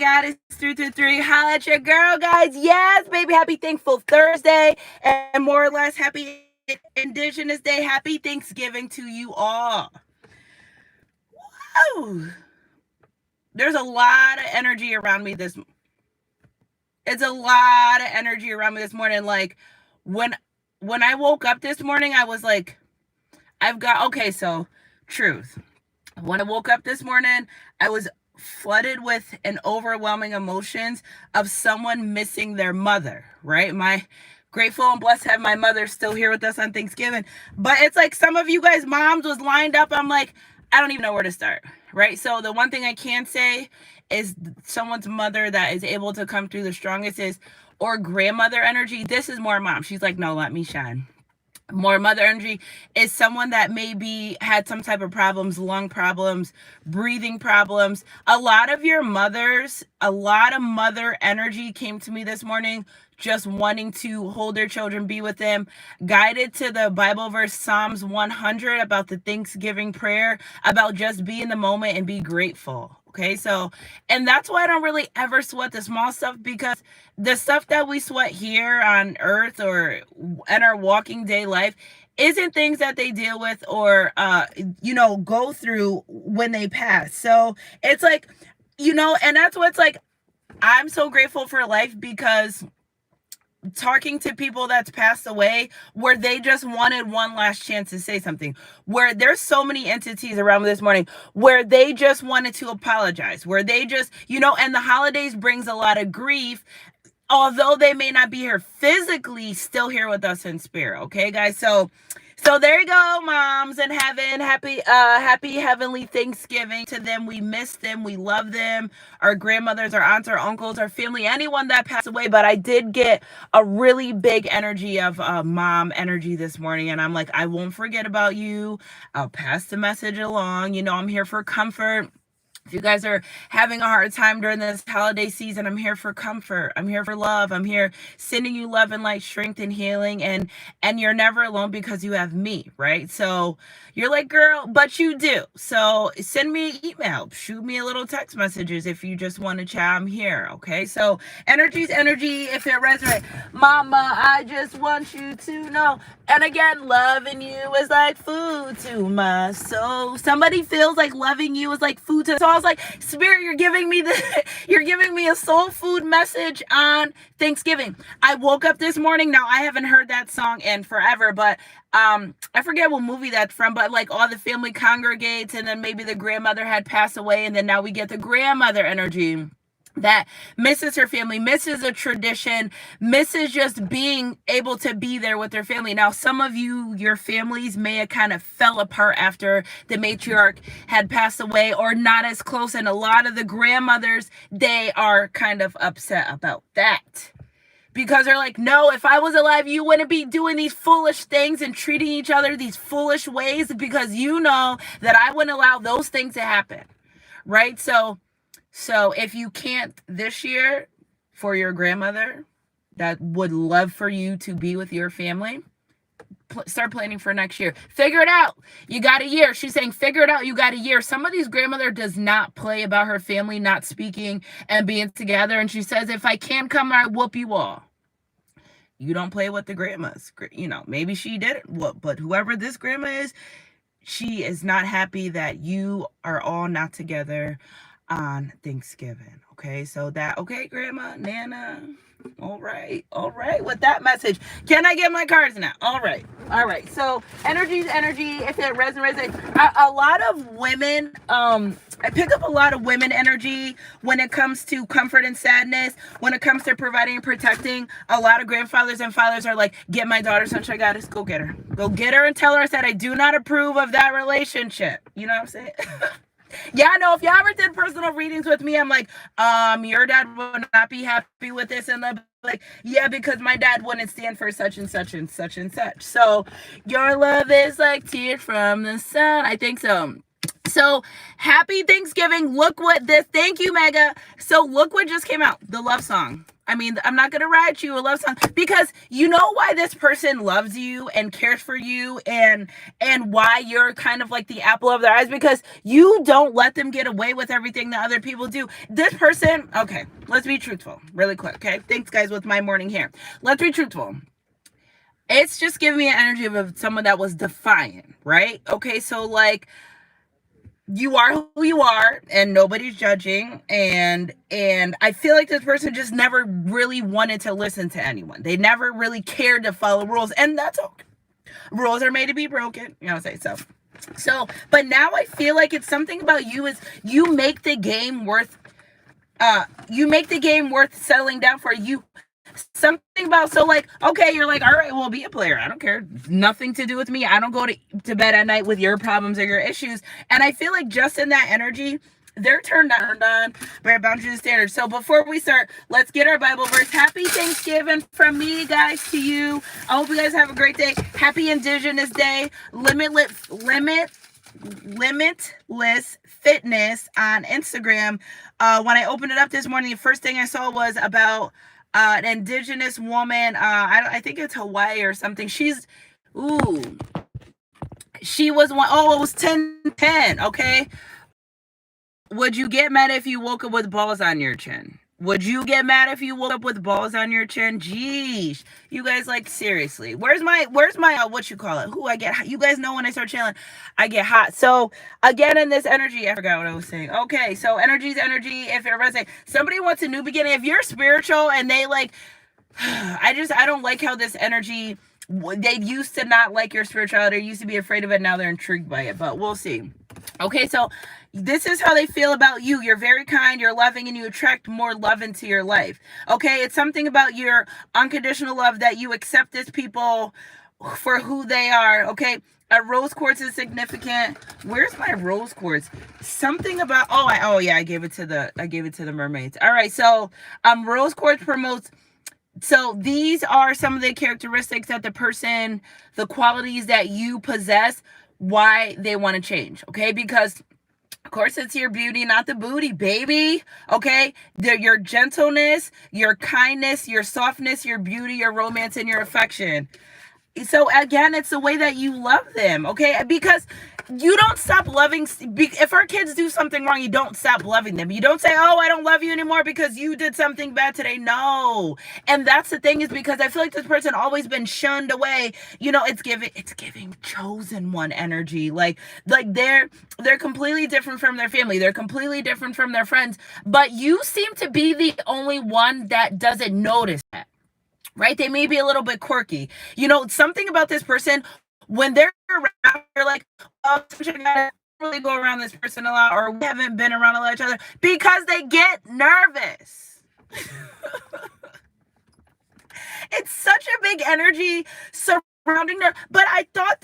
Goddess 333. Holla at your girl, guys. Yes, baby. Happy Thankful Thursday. And more or less, happy Indigenous Day. Happy Thanksgiving to you all. Woo! There's a lot of energy around me this It's a lot of energy around me this morning. Like, when I woke up this morning, I was like, so, truth. When I woke up this morning, I was flooded with an overwhelming emotions of someone missing their mother, right? My grateful and blessed to have my mother still here with us on Thanksgiving. But it's like some of you guys' moms was lined up. I'm like, I don't even know where to start, right? So the one thing I can say is someone's mother that is able to come through the strongest or grandmother energy. This is more mom. She's like, no, let me shine. More mother energy is someone that maybe had some type of problems, lung problems, breathing problems. A lot of mother energy came to me this morning, just wanting to hold their children, be with them, guided to the Bible verse Psalms 100 about the Thanksgiving prayer, about just be in the moment and be grateful. Okay, so, and that's why I don't really ever sweat the small stuff, because the stuff that we sweat here on earth or in our walking day life isn't things that they deal with or, go through when they pass. So it's like, and that's what's like, I'm so grateful for life, because talking to people that's passed away where they just wanted one last chance to say something, where there's so many entities around this morning where they just wanted to apologize, where they just, and the holidays brings a lot of grief, although they may not be here physically, still here with us in spirit. Okay, guys. So there you go, moms in heaven. Happy heavenly Thanksgiving to them. We miss them. We love them. Our grandmothers, our aunts, our uncles, our family, anyone that passed away. But I did get a really big energy of mom energy this morning. And I'm like, I won't forget about you. I'll pass the message along. I'm here for comfort. If you guys are having a hard time during this holiday season, I'm here for comfort. I'm here for love. I'm here sending you love and light, strength and healing. And you're never alone because you have me, right? So you're like, girl, but you do. So send me an email, shoot me a little text messages if you just want to chat. I'm here, okay? So energy's energy. If it resonates, mama, I just want you to know. And again, loving you is like food to my soul. Somebody feels like loving you is like food to the soul. I was like, Spirit, you're giving me a soul food message on Thanksgiving. I woke up this morning. Now, I haven't heard that song in forever, but I forget what movie that's from, but like all the family congregates, and then maybe the grandmother had passed away, and then now we get the grandmother energy that misses her family, misses a tradition, misses just being able to be there with their family. Now, some of you, your families may have kind of fell apart after the matriarch had passed away, or not as close. And a lot of the grandmothers, they are kind of upset about that, because they're like, no, if I was alive, you wouldn't be doing these foolish things and treating each other these foolish ways, because you know that I wouldn't allow those things to happen, right? So if you can't this year for your grandmother that would love for you to be with your family, start planning for next year. Figure it out. You got a year. She's saying, figure it out. You got a year. Somebody's grandmother does not play about her family not speaking and being together. And she says, if I can't come, I whoop you all. You don't play with the grandmas. Maybe she didn't. But whoever this grandma is, she is not happy that you are all not together on Thanksgiving. Okay, so Grandma, Nana. All right, with that message. Can I get my cards now? All right. So energy, if it resonates. A lot of women, I pick up a lot of women energy when it comes to comfort and sadness, when it comes to providing and protecting. A lot of grandfathers and fathers are like, get my daughter Sunshine Goddess, go get her and tell her I said I do not approve of that relationship. You know what I'm saying? Yeah, I know. If y'all ever did personal readings with me, I'm like, your dad would not be happy with this. And they'll be like, yeah, because my dad wouldn't stand for such and such and such and such. So your love is like tears from the sun. I think so. So happy Thanksgiving. Look what this, thank you, Mega. So look what just came out, the love song. I mean, I'm not going to write you a love song because you know why this person loves you and cares for you and why you're kind of like the apple of their eyes, because you don't let them get away with everything that other people do. This person, okay, let's be truthful really quick, okay? Thanks, guys, with my morning hair. Let's be truthful. It's just giving me an energy of someone that was defiant, right? Okay, so like, you are who you are and nobody's judging, and I feel like this person just never really wanted to listen to anyone. They never really cared to follow rules, and that's okay. Rules are made to be broken, you know what I'm saying? So but now I feel like it's something about you is you make the game worth settling down for. You something about, so like, okay, you're like, all right, well, be a player, I don't care, nothing to do with me, I don't go to bed at night with your problems or your issues. And I feel like just in that energy, they're turned on by boundaries and standards. So before we start, let's get our Bible verse. Happy Thanksgiving from me, guys, to you. I hope you guys have a great day. Happy Indigenous Day. Limitless Fitness on Instagram. When I opened it up this morning, the first thing I saw was about an Indigenous woman. I think it's Hawaii or something. She was one. Oh, it was 10-10. Okay. Would you get mad if you woke up with balls on your chin? Would you get mad if you woke up with balls on your chin? Jeez, you guys, like, seriously. Where's my what you call it? Who I get? You guys know when I start chilling, I get hot. So again, in this energy, I forgot what I was saying. Okay, so energy's energy. If it resonates, somebody wants a new beginning. If you're spiritual and they like, I don't like how this energy. They used to not like your spirituality, used to be afraid of it. Now they're intrigued by it, but we'll see. Okay, so this is how they feel about you. You're very kind, you're loving, and you attract more love into your life. Okay, it's something about your unconditional love that you accept these people for who they are. Okay, a rose quartz is significant. Where's my rose quartz? Something about I gave it to the mermaids. All right, so rose quartz promotes. So these are some of the characteristics that the qualities that you possess, why they want to change. Okay, because of course, it's your beauty, not the booty, baby. Okay? Your gentleness, your kindness, your softness, your beauty, your romance, and your affection. So again, it's the way that you love them, okay? Because you don't stop loving. If our kids do something wrong, you don't stop loving them. You don't say, oh, I don't love you anymore because you did something bad today. No. And that's the thing, is because I feel like this person always been shunned away. You know, it's giving chosen one energy. Like they're completely different from their family. They're completely different from their friends. But you seem to be the only one that doesn't notice that. Right? They may be a little bit quirky. You know, something about this person, when they're around, you're like, oh, I don't really go around this person a lot, or we haven't been around a lot of each other, because they get nervous. It's such a big energy surrounding them. But I thought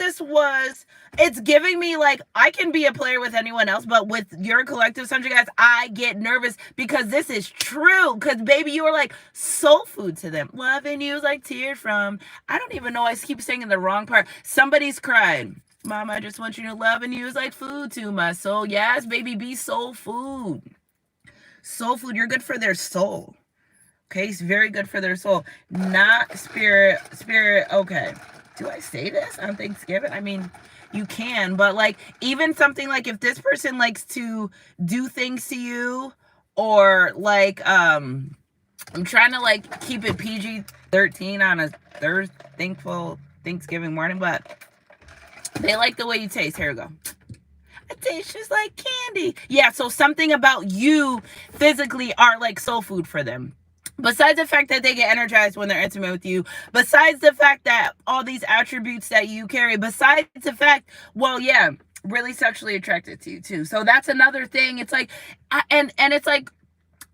it's giving me like, I can be a player with anyone else, but with your collective Sundry guys, I get nervous because this is true. Because baby, you are like soul food to them. Loving you is like tears from. I don't even know. I keep singing the wrong part. Somebody's crying. Mama, I just want you to love and you is like food to my soul. Yes, baby, be soul food. Soul food. You're good for their soul. Okay, it's very good for their soul. Not spirit. Okay. Do I say this on Thanksgiving? I mean, you can, but like, even something like if this person likes to do things to you, or like, I'm trying to like keep it PG-13 on a thankful Thanksgiving morning, but they like the way you taste. Here we go. It tastes just like candy. Yeah, so something about you physically are like soul food for them. Besides the fact that they get energized when they're intimate with you, besides the fact that all these attributes that you carry, besides the fact, well, yeah, really sexually attracted to you too. So that's another thing. It's like, and it's like,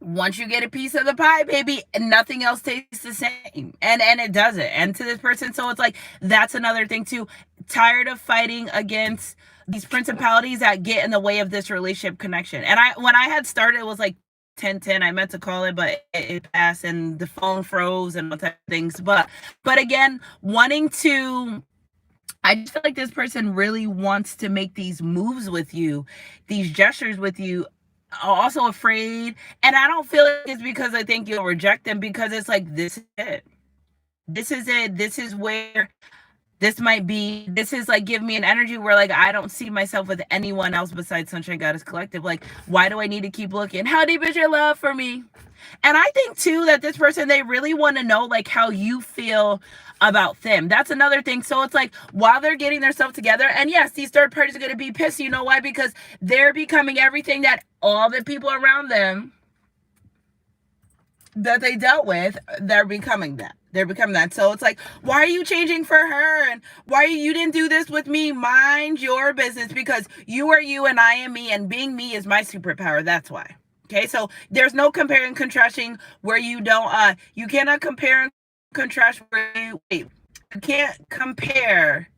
once you get a piece of the pie, baby, nothing else tastes the same. And it doesn't. And to this person, so it's like, that's another thing too. Tired of fighting against these principalities that get in the way of this relationship connection. And when I had started, it was like 10-10. I meant to call it, but it passed and the phone froze and all type of things. But again, wanting to I just feel like this person really wants to make these moves with you, these gestures with you, also afraid. And I don't feel like it's because I think you'll reject them, because it's like, this is it. This is it. This is where this might be. This is like, give me an energy where like I don't see myself with anyone else besides Sunshine Goddess Collective. Like, why do I need to keep looking? How deep is your love for me? And I think too that this person, they really want to know like how you feel about them. That's another thing. So it's like, while they're getting themselves together, and yes, these third parties are going to be pissed. You know why? Because they're becoming everything that all the people around them that they dealt with, they're becoming that. They're becoming that. So it's like, why are you changing for her? And why you didn't do this with me? Mind your business, because you are you and I am me, and being me is my superpower. That's why. Okay, so there's no compare and contrasting where you don't, you cannot compare and contrast where you can't compare.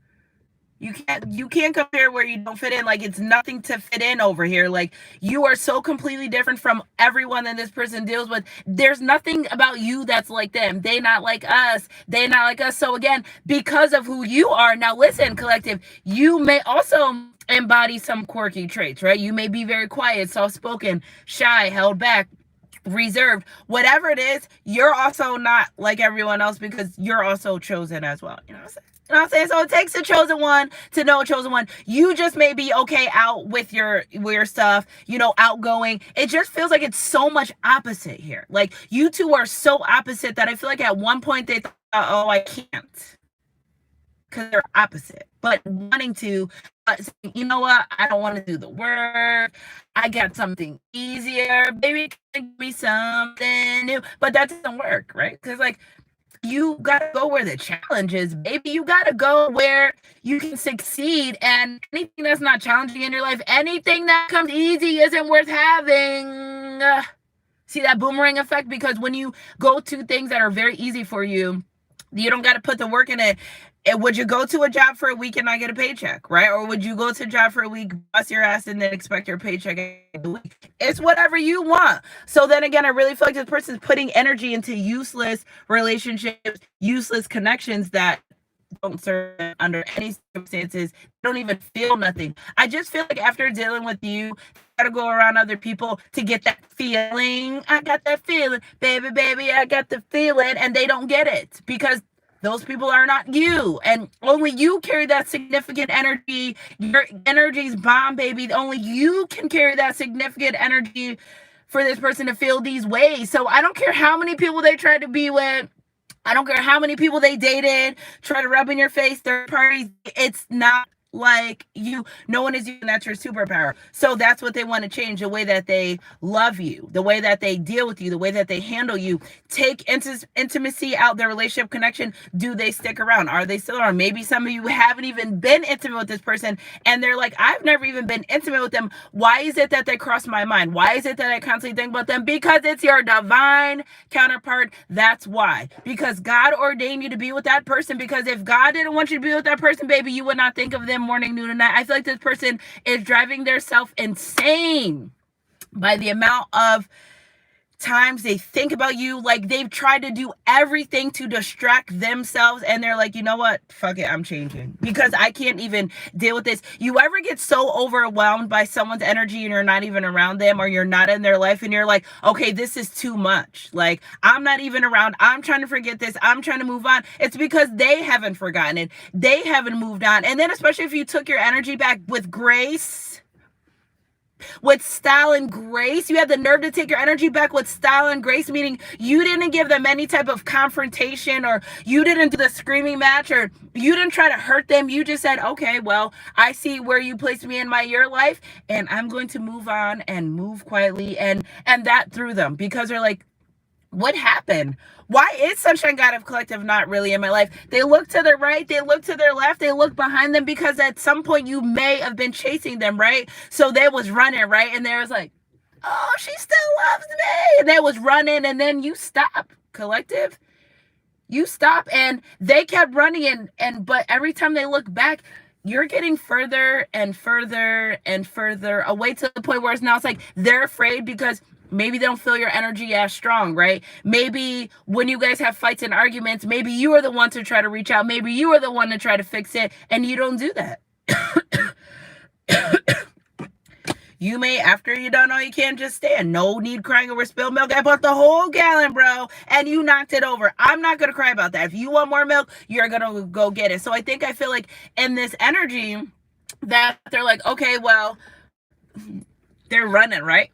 You can't compare where you don't fit in. Like, it's nothing to fit in over here. Like, you are so completely different from everyone that this person deals with. There's nothing about you that's like them. They not like us. They not like us. So again, because of who you are, now listen, collective, you may also embody some quirky traits, right? You may be very quiet, soft-spoken, shy, held back, reserved, whatever it is. You're also not like everyone else, because you're also chosen as well. You know what I'm saying? You know what I'm saying? So it takes a chosen one to know a chosen one. You just may be okay out with your stuff, you know, outgoing. It just feels like it's so much opposite here. Like, you two are so opposite that I feel like at one point they thought, oh, I can't, because they're opposite. But wanting to, you know what? I don't want to do the work. I got something easier. Baby, give me something new. But that doesn't work, right? Because like, you gotta go where the challenge is, baby. You gotta go where you can succeed. And anything that's not challenging in your life, anything that comes easy isn't worth having. See that boomerang effect? Because when you go to things that are very easy for you, you don't got to put the work in it. Would you go to a job for a week and not get a paycheck, right? Or would you go to a job for a week, bust your ass, and then expect your paycheck in a week? It's whatever you want. So then again, I really feel like this person's putting energy into useless relationships, useless connections that don't serve them under any circumstances. They don't even feel nothing. I just feel like after dealing with you, gotta go around other people to get that feeling. I got that feeling, baby, I got the feeling, and they don't get it because those people are not you, and only you carry that significant energy. Your energy's bomb, baby. Only you can carry that significant energy for this person to feel these ways. So I don't care how many people they try to be with. I don't care how many people they dated, try to rub in your face, third parties. It's not like you. No one is using that's your superpower. So that's what they want to change, the way that they love you, the way that they deal with you, the way that they handle you. Take intimacy out their relationship connection. Do they stick around? Are they still around? Maybe some of you haven't even been intimate with this person, and they're like, I've never even been intimate with them. Why is it that they cross my mind? Why is it that I constantly think about them? Because it's your divine counterpart. That's why. Because God ordained you to be with that person. Because if God didn't want you to be with that person, baby, you would not think of them morning, noon, and night. I feel like this person is driving their self insane by the amount of times they think about you. Like, they've tried to do everything to distract themselves, and they're like, you know what, fuck it, I'm changing because I can't even deal with this. You ever get so overwhelmed by someone's energy and you're not even around them, or you're not in their life, and you're like, okay, this is too much. Like, I'm not even around. I'm trying to forget this. I'm trying to move on. It's because they haven't forgotten it. They haven't moved on. And then especially if you took your energy back with grace, with style and grace. You had the nerve to take your energy back with style and grace, meaning you didn't give them any type of confrontation, or you didn't do the screaming match, or you didn't try to hurt them. You just said, okay, well, I see where you placed me in your life, and I'm going to move on and move quietly, and that through them, because they're like, what happened? Why is Sunshine Goddess Collective not really in my life? They look to their right, they look to their left, they look behind them, because at some point you may have been chasing them, right? So they was running, right? And they was like, oh, she still loves me. And they was running, and then you stop, collective. You stop, and they kept running, but every time they look back, you're getting further and further and further away, to the point where it's now it's like they're afraid, because Maybe they don't feel your energy as strong, right? Maybe when you guys have fights and arguments, maybe you are the one to try to reach out. Maybe you are the one to try to fix it, and you don't do that. You may, after you're done all you can, just stand. No need crying over spilled milk. I bought the whole gallon, bro, and you knocked it over. I'm not going to cry about that. If you want more milk, you're going to go get it. So I feel like in this energy that they're like, okay, well, they're running, right?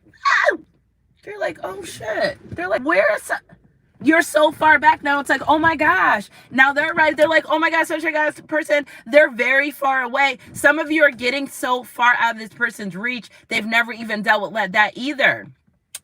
They're like, oh, shit. They're like, where is... You're so far back now. It's like, oh my gosh. Now they're right. They're like, oh my gosh, such a guys person. They're very far away. Some of you are getting so far out of this person's reach. They've never even dealt with that either.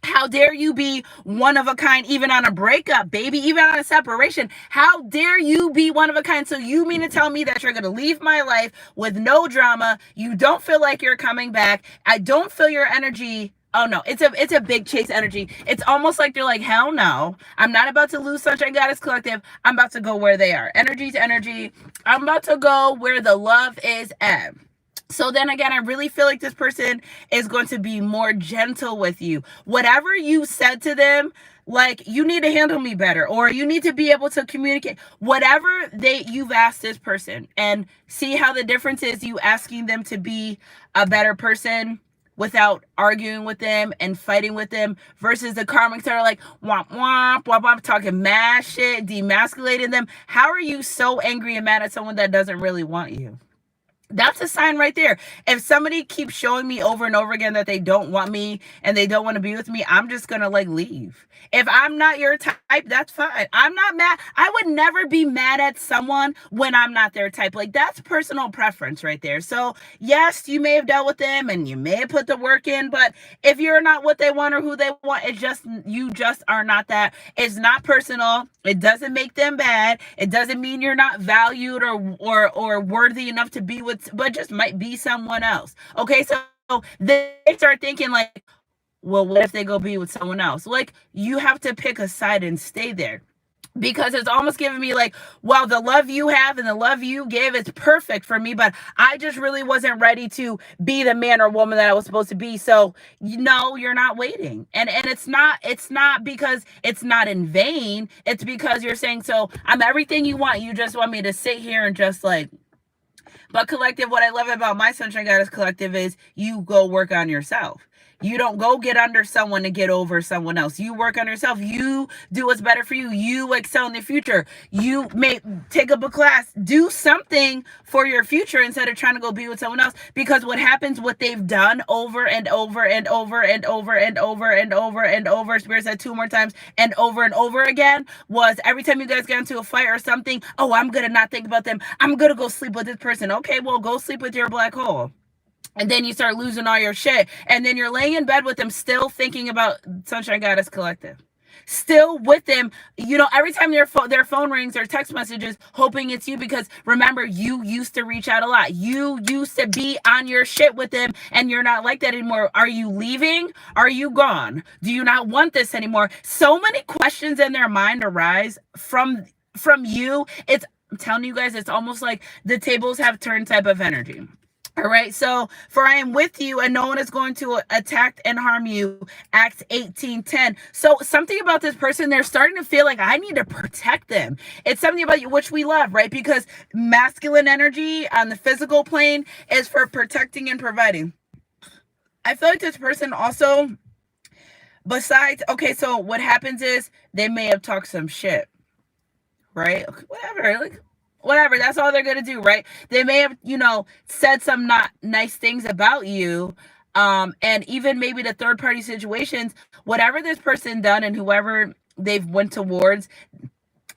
How dare you be one of a kind, even on a breakup, baby, even on a separation? How dare you be one of a kind? So you mean to tell me that you're going to leave my life with no drama? You don't feel like you're coming back. I don't feel your energy. Oh no, it's a big chase energy. It's almost like they're like, hell no, I'm not about to lose Sunshine Goddess Collective. I'm about to go where they are. Energy to energy. I'm about to go where the love is at. So then again, I really feel like this person is going to be more gentle with you. Whatever you said to them, like, you need to handle me better, or you need to be able to communicate, whatever you've asked this person, and see how the difference is you asking them to be a better person without arguing with them and fighting with them, versus the karmics that are like, womp, womp, womp, womp, talking mad shit, demasculating them. How are you so angry and mad at someone that doesn't really want you? That's a sign right there. If somebody keeps showing me over and over again that they don't want me and they don't want to be with me, I'm just going to like leave. If I'm not your type, that's fine. I'm not mad. I would never be mad at someone when I'm not their type. Like, that's personal preference right there. So yes, you may have dealt with them and you may have put the work in, but if you're not what they want or who they want, you just are not that. It's not personal. It doesn't make them bad. It doesn't mean you're not valued or worthy enough to be with, but just might be someone else. Okay, so they start thinking like, well, what if they go be with someone else? Like, you have to pick a side and stay there. Because it's almost giving me like, well, the love you have and the love you give is perfect for me, but I just really wasn't ready to be the man or woman that I was supposed to be. So, no, you're not waiting. And it's not because it's not in vain. It's because you're saying, so I'm everything you want. You just want me to sit here and just like... But collective, what I love about my Sunshine Goddess Collective is you go work on yourself. You don't go get under someone to get over someone else. You work on yourself. You do what's better for you. You excel in the future. You may take up a class. Do something for your future instead of trying to go be with someone else. Because what happens, what they've done over and over and over and over and over and over and over, Spirit said 2 more times, and over again, was every time you guys get into a fight or something, oh, I'm going to not think about them. I'm going to go sleep with this person. Okay, well, go sleep with your black hole. And then you start losing all your shit. And then you're laying in bed with them still thinking about Sunshine Goddess Collective. Still with them, you know, every time their phone rings or text messages, hoping it's you, because remember, you used to reach out a lot. You used to be on your shit with them, and you're not like that anymore. Are you leaving? Are you gone? Do you not want this anymore? So many questions in their mind arise from you. I'm telling you guys, it's almost like the tables have turned type of energy. All right, so for I am with you and no one is going to attack and harm you, Acts 18:10. So something about this person, they're starting to feel like I need to protect them. It's something about you, which we love, right? Because masculine energy on the physical plane is for protecting and providing. I feel like this person also, besides, okay, so what happens is they may have talked some shit, right? Whatever, that's all they're gonna do, right? They may have, said some not nice things about you, and even maybe the third party situations, whatever this person done and whoever they've went towards,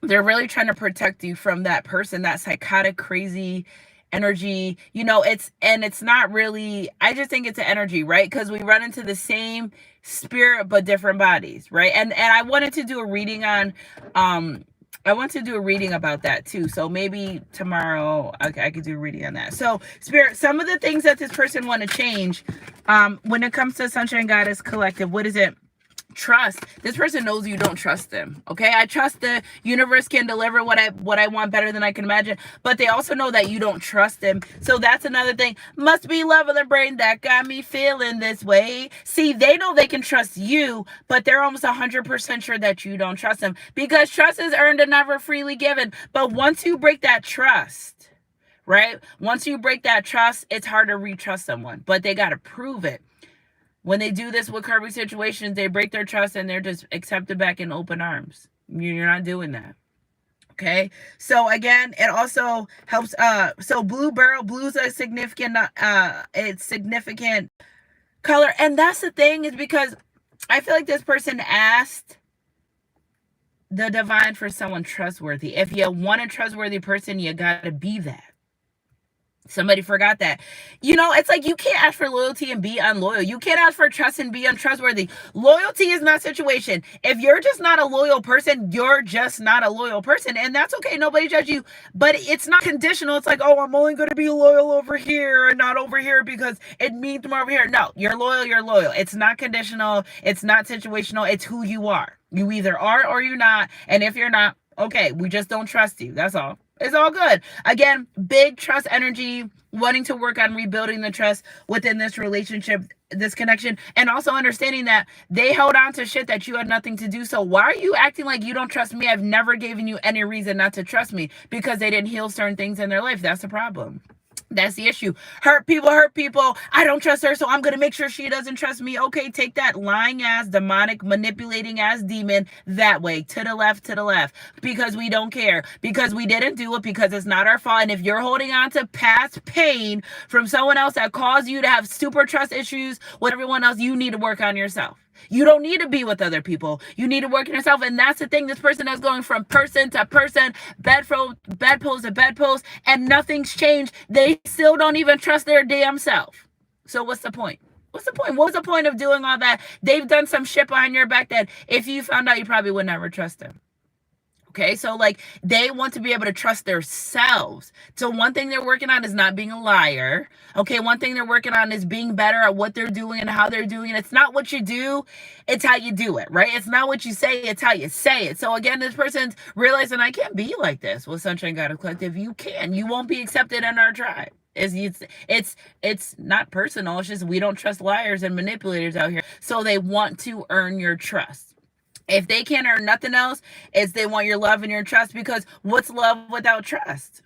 they're really trying to protect you from that person, that psychotic, crazy energy. It's not really, I just think it's an energy, right? Because we run into the same spirit but different bodies, right? And I wanted to do a reading on about that too. So maybe tomorrow I could do a reading on that. So Spirit, some of the things that this person want to change when it comes to Sunshine Goddess Collective, what is it trust. This person knows you don't trust them. Okay, I trust the universe can deliver what I want better than I can imagine, but they also know that you don't trust them. So that's another thing. Must be love of the brain that got me feeling this way. See, they know they can trust you, but they're almost 100% sure that you don't trust them, because trust is earned and never freely given. But once you break that trust, right? Once you break that trust, it's hard to retrust someone, but they got to prove it. When they do this with karmic situations, they break their trust and they're just accepted back in open arms. You're not doing that. Okay. So again, it also helps. So blue is a significant, it's significant color. And that's the thing, is because I feel like this person asked the divine for someone trustworthy. If you want a trustworthy person, you got to be that. Somebody forgot that. It's like you can't ask for loyalty and be unloyal. You can't ask for trust and be untrustworthy. Loyalty is not situation. If you're just not a loyal person, you're just not a loyal person. And that's okay. Nobody judge you. But it's not conditional. It's like, oh, I'm only going to be loyal over here and not over here because it means more over here. No, you're loyal. You're loyal. It's not conditional. It's not situational. It's who you are. You either are or you're not. And if you're not, okay, we just don't trust you. That's all. It's all good. Again, big trust energy, wanting to work on rebuilding the trust within this relationship, this connection, and also understanding that they held on to shit that you had nothing to do. So why are you acting like you don't trust me? I've never given you any reason not to trust me, because they didn't heal certain things in their life. That's the problem. That's the issue. Hurt people. I don't trust her, so I'm going to make sure she doesn't trust me. Okay, take that lying ass, demonic, manipulating ass demon that way, to the left, because we don't care, because we didn't do it, because it's not our fault. And if you're holding on to past pain from someone else that caused you to have super trust issues with everyone else, you need to work on yourself. You don't need to be with other people. You need to work on yourself. And that's the thing. This person is going from person to person, bedpost to bedpost, and nothing's changed. They still don't even trust their damn self. So what's the point? What's the point? What was the point of doing all that? They've done some shit behind your back that if you found out, you probably would never trust them. Okay, so like they want to be able to trust themselves. So one thing they're working on is not being a liar. Okay, one thing they're working on is being better at what they're doing and how they're doing it. It's not what you do, it's how you do it, right? It's not what you say, it's how you say it. So again, this person's realizing, I can't be like this with Sunshine Goddess Collective. You can. You won't be accepted in our tribe. It's not personal. It's just we don't trust liars and manipulators out here. So they want to earn your trust. If they can't earn nothing else, it's they want your love and your trust, because what's love without trust?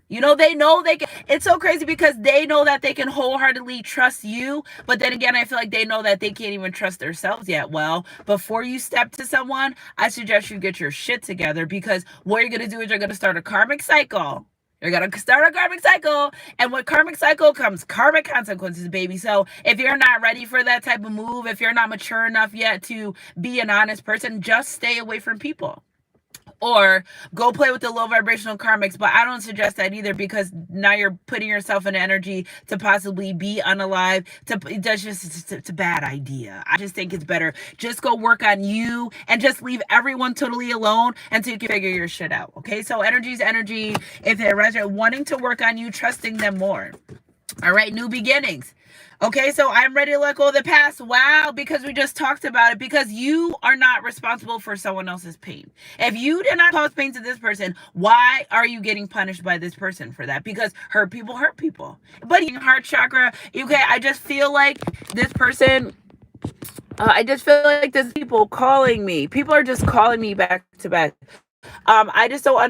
They know they can. It's so crazy because they know that they can wholeheartedly trust you. But then again, I feel like they know that they can't even trust themselves yet. Well, before you step to someone, I suggest you get your shit together, because what you're going to do is you're going to start a karmic cycle. You're going to start a karmic cycle. And with karmic cycle comes karmic consequences, baby. So if you're not ready for that type of move, if you're not mature enough yet to be an honest person, just stay away from people. Or go play with the low vibrational karmics. But I don't suggest that either, because now you're putting yourself in energy to possibly be unalive. It's a bad idea. I just think it's better. Just go work on you and just leave everyone totally alone until you can figure your shit out. Okay, so energy's energy. If they're wanting to work on you, trusting them more. All right, new beginnings. Okay, so I'm ready to let go of the past. Wow, because we just talked about it. Because you are not responsible for someone else's pain. If you did not cause pain to this person, why are you getting punished by this person for that? Because hurt people hurt people. But in heart chakra, okay, I just feel like this person... I just feel like there's people calling me. People are just calling me back to back. I just don't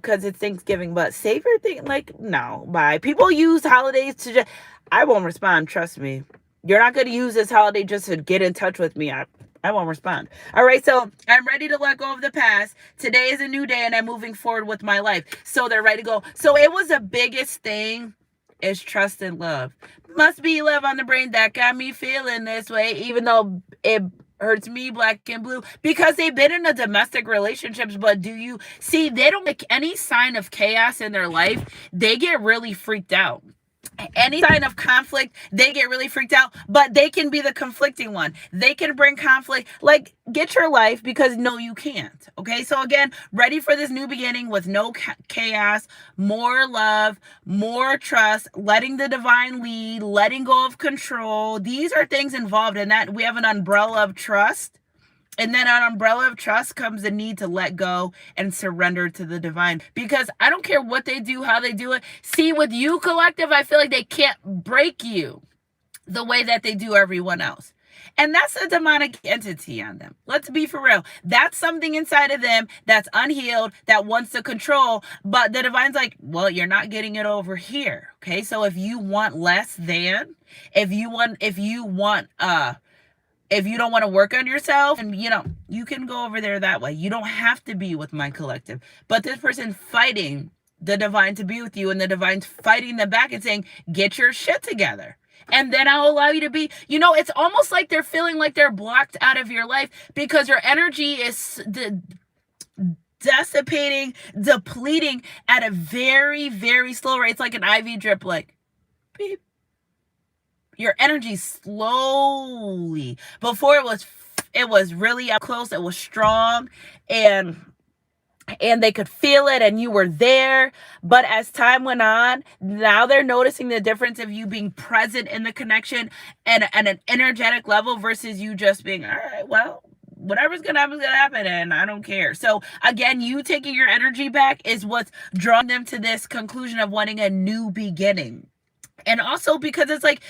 because it's Thanksgiving, but save your thing. Like, no, bye. People use holidays to just... I won't respond. Trust me. You're not going to use this holiday just to get in touch with me. I won't respond. All right. So I'm ready to let go of the past. Today is a new day and I'm moving forward with my life. So they're ready to go. So it was the biggest thing is trust and love. Must be love on the brain that got me feeling this way, even though it hurts me, black and blue, because they've been in a domestic relationships. But do you see, they don't make any sign of chaos in their life. They get really freaked out. Any sign of conflict, they get really freaked out, but they can be the conflicting one. They can bring conflict. Like, get your life, because no, you can't. Okay, so again, ready for this new beginning with no chaos, more love, more trust, letting the divine lead, letting go of control. These are things involved in that. We have an umbrella of trust. And then on umbrella of trust comes the need to let go and surrender to the divine. Because I don't care what they do, how they do it. See, with you, collective, I feel like they can't break you the way that they do everyone else. And that's a demonic entity on them. Let's be for real. That's something inside of them that's unhealed, that wants to control. But the divine's like, well, you're not getting it over here. Okay, so if you want less than, if you don't want to work on yourself, and you can go over there that way. You don't have to be with my collective. But this person fighting the divine to be with you, and the divine's fighting them back and saying, get your shit together. And then I'll allow you to be, it's almost like they're feeling like they're blocked out of your life because your energy is dissipating, depleting at a very, very slow rate. It's like an IV drip, like beep. Your energy slowly. Before it was really up close, it was strong, and they could feel it, and you were there. But as time went on, now they're noticing the difference of you being present in the connection and an energetic level versus you just being, all right, well, whatever's gonna happen is gonna happen, and I don't care. So again, you taking your energy back is what's drawing them to this conclusion of wanting a new beginning. And also because it's like,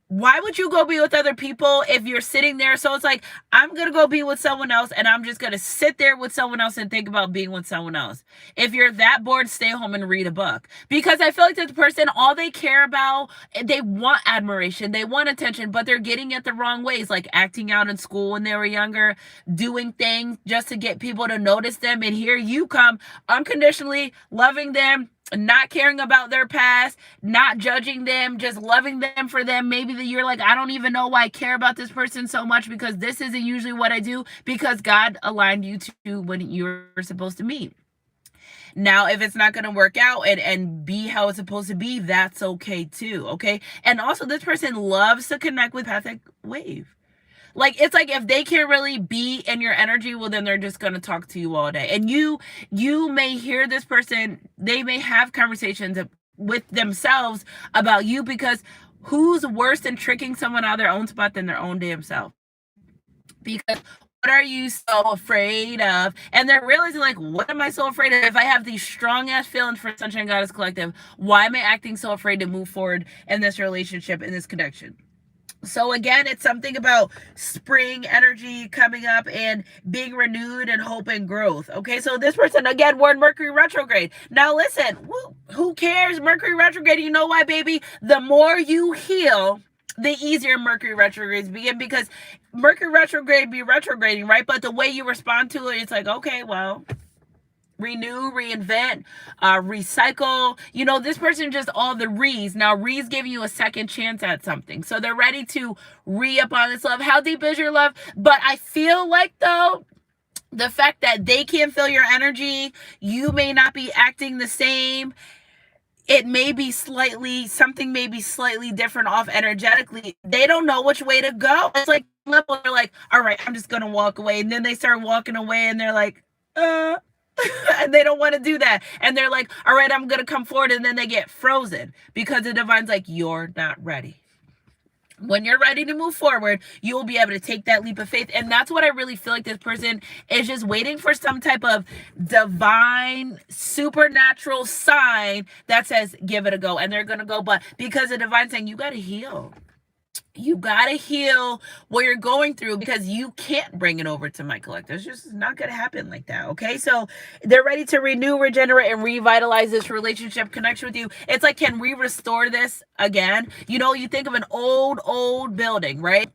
why would you go be with other people if you're sitting there? So it's like, I'm going to go be with someone else, and I'm just going to sit there with someone else and think about being with someone else. If you're that bored, stay home and read a book. Because I feel like this person, all they care about, they want admiration, they want attention, but they're getting it the wrong ways, like acting out in school when they were younger, doing things just to get people to notice them. And here you come, unconditionally loving them, not caring about their past, not judging them, just loving them for them. Maybe you're like, I don't even know why I care about this person so much, because this isn't usually what I do, because God aligned you to when you're supposed to meet. Now, if it's not going to work out and be how it's supposed to be, that's okay too, okay? And also, this person loves to connect with empathic wave. Like, it's like if they can't really be in your energy, well, then they're just going to talk to you all day. And you may hear this person, they may have conversations with themselves about you, because who's worse than tricking someone out of their own spot than their own damn self? Because what are you so afraid of? And they're realizing, like, what am I so afraid of? If I have these strong ass feelings for Sunshine Goddess Collective, why am I acting so afraid to move forward in this relationship, in this connection? So again, it's something about spring energy coming up and being renewed and hope and growth. Okay, so this person, again, we're in Mercury retrograde. Now listen, who cares? Mercury retrograde, you know why, baby? The more you heal, the easier Mercury retrogrades begin, because Mercury retrograde be retrograding, right? But the way you respond to it, it's like, okay, well, renew, reinvent, recycle. This person just all the re's. Now, re's giving you a second chance at something. So they're ready to re-up on this love. How deep is your love? But I feel like, though, the fact that they can't feel your energy, you may not be acting the same. It may be something may be slightly different off energetically. They don't know which way to go. It's like, they're like, all right, I'm just going to walk away. And then they start walking away and they're like, and they don't want to do that. And they're like, all right, I'm going to come forward. And then they get frozen because the divine's like, you're not ready. When you're ready to move forward, you'll be able to take that leap of faith. And that's what I really feel like this person is just waiting for, some type of divine, supernatural sign that says, give it a go. And they're going to go, but because the divine's saying, you got to heal. You got to heal what you're going through, because you can't bring it over to my collective. It's just not going to happen like that. Okay. So they're ready to renew, regenerate, and revitalize this relationship connection with you. It's like, can we restore this again? You think of an old building, right?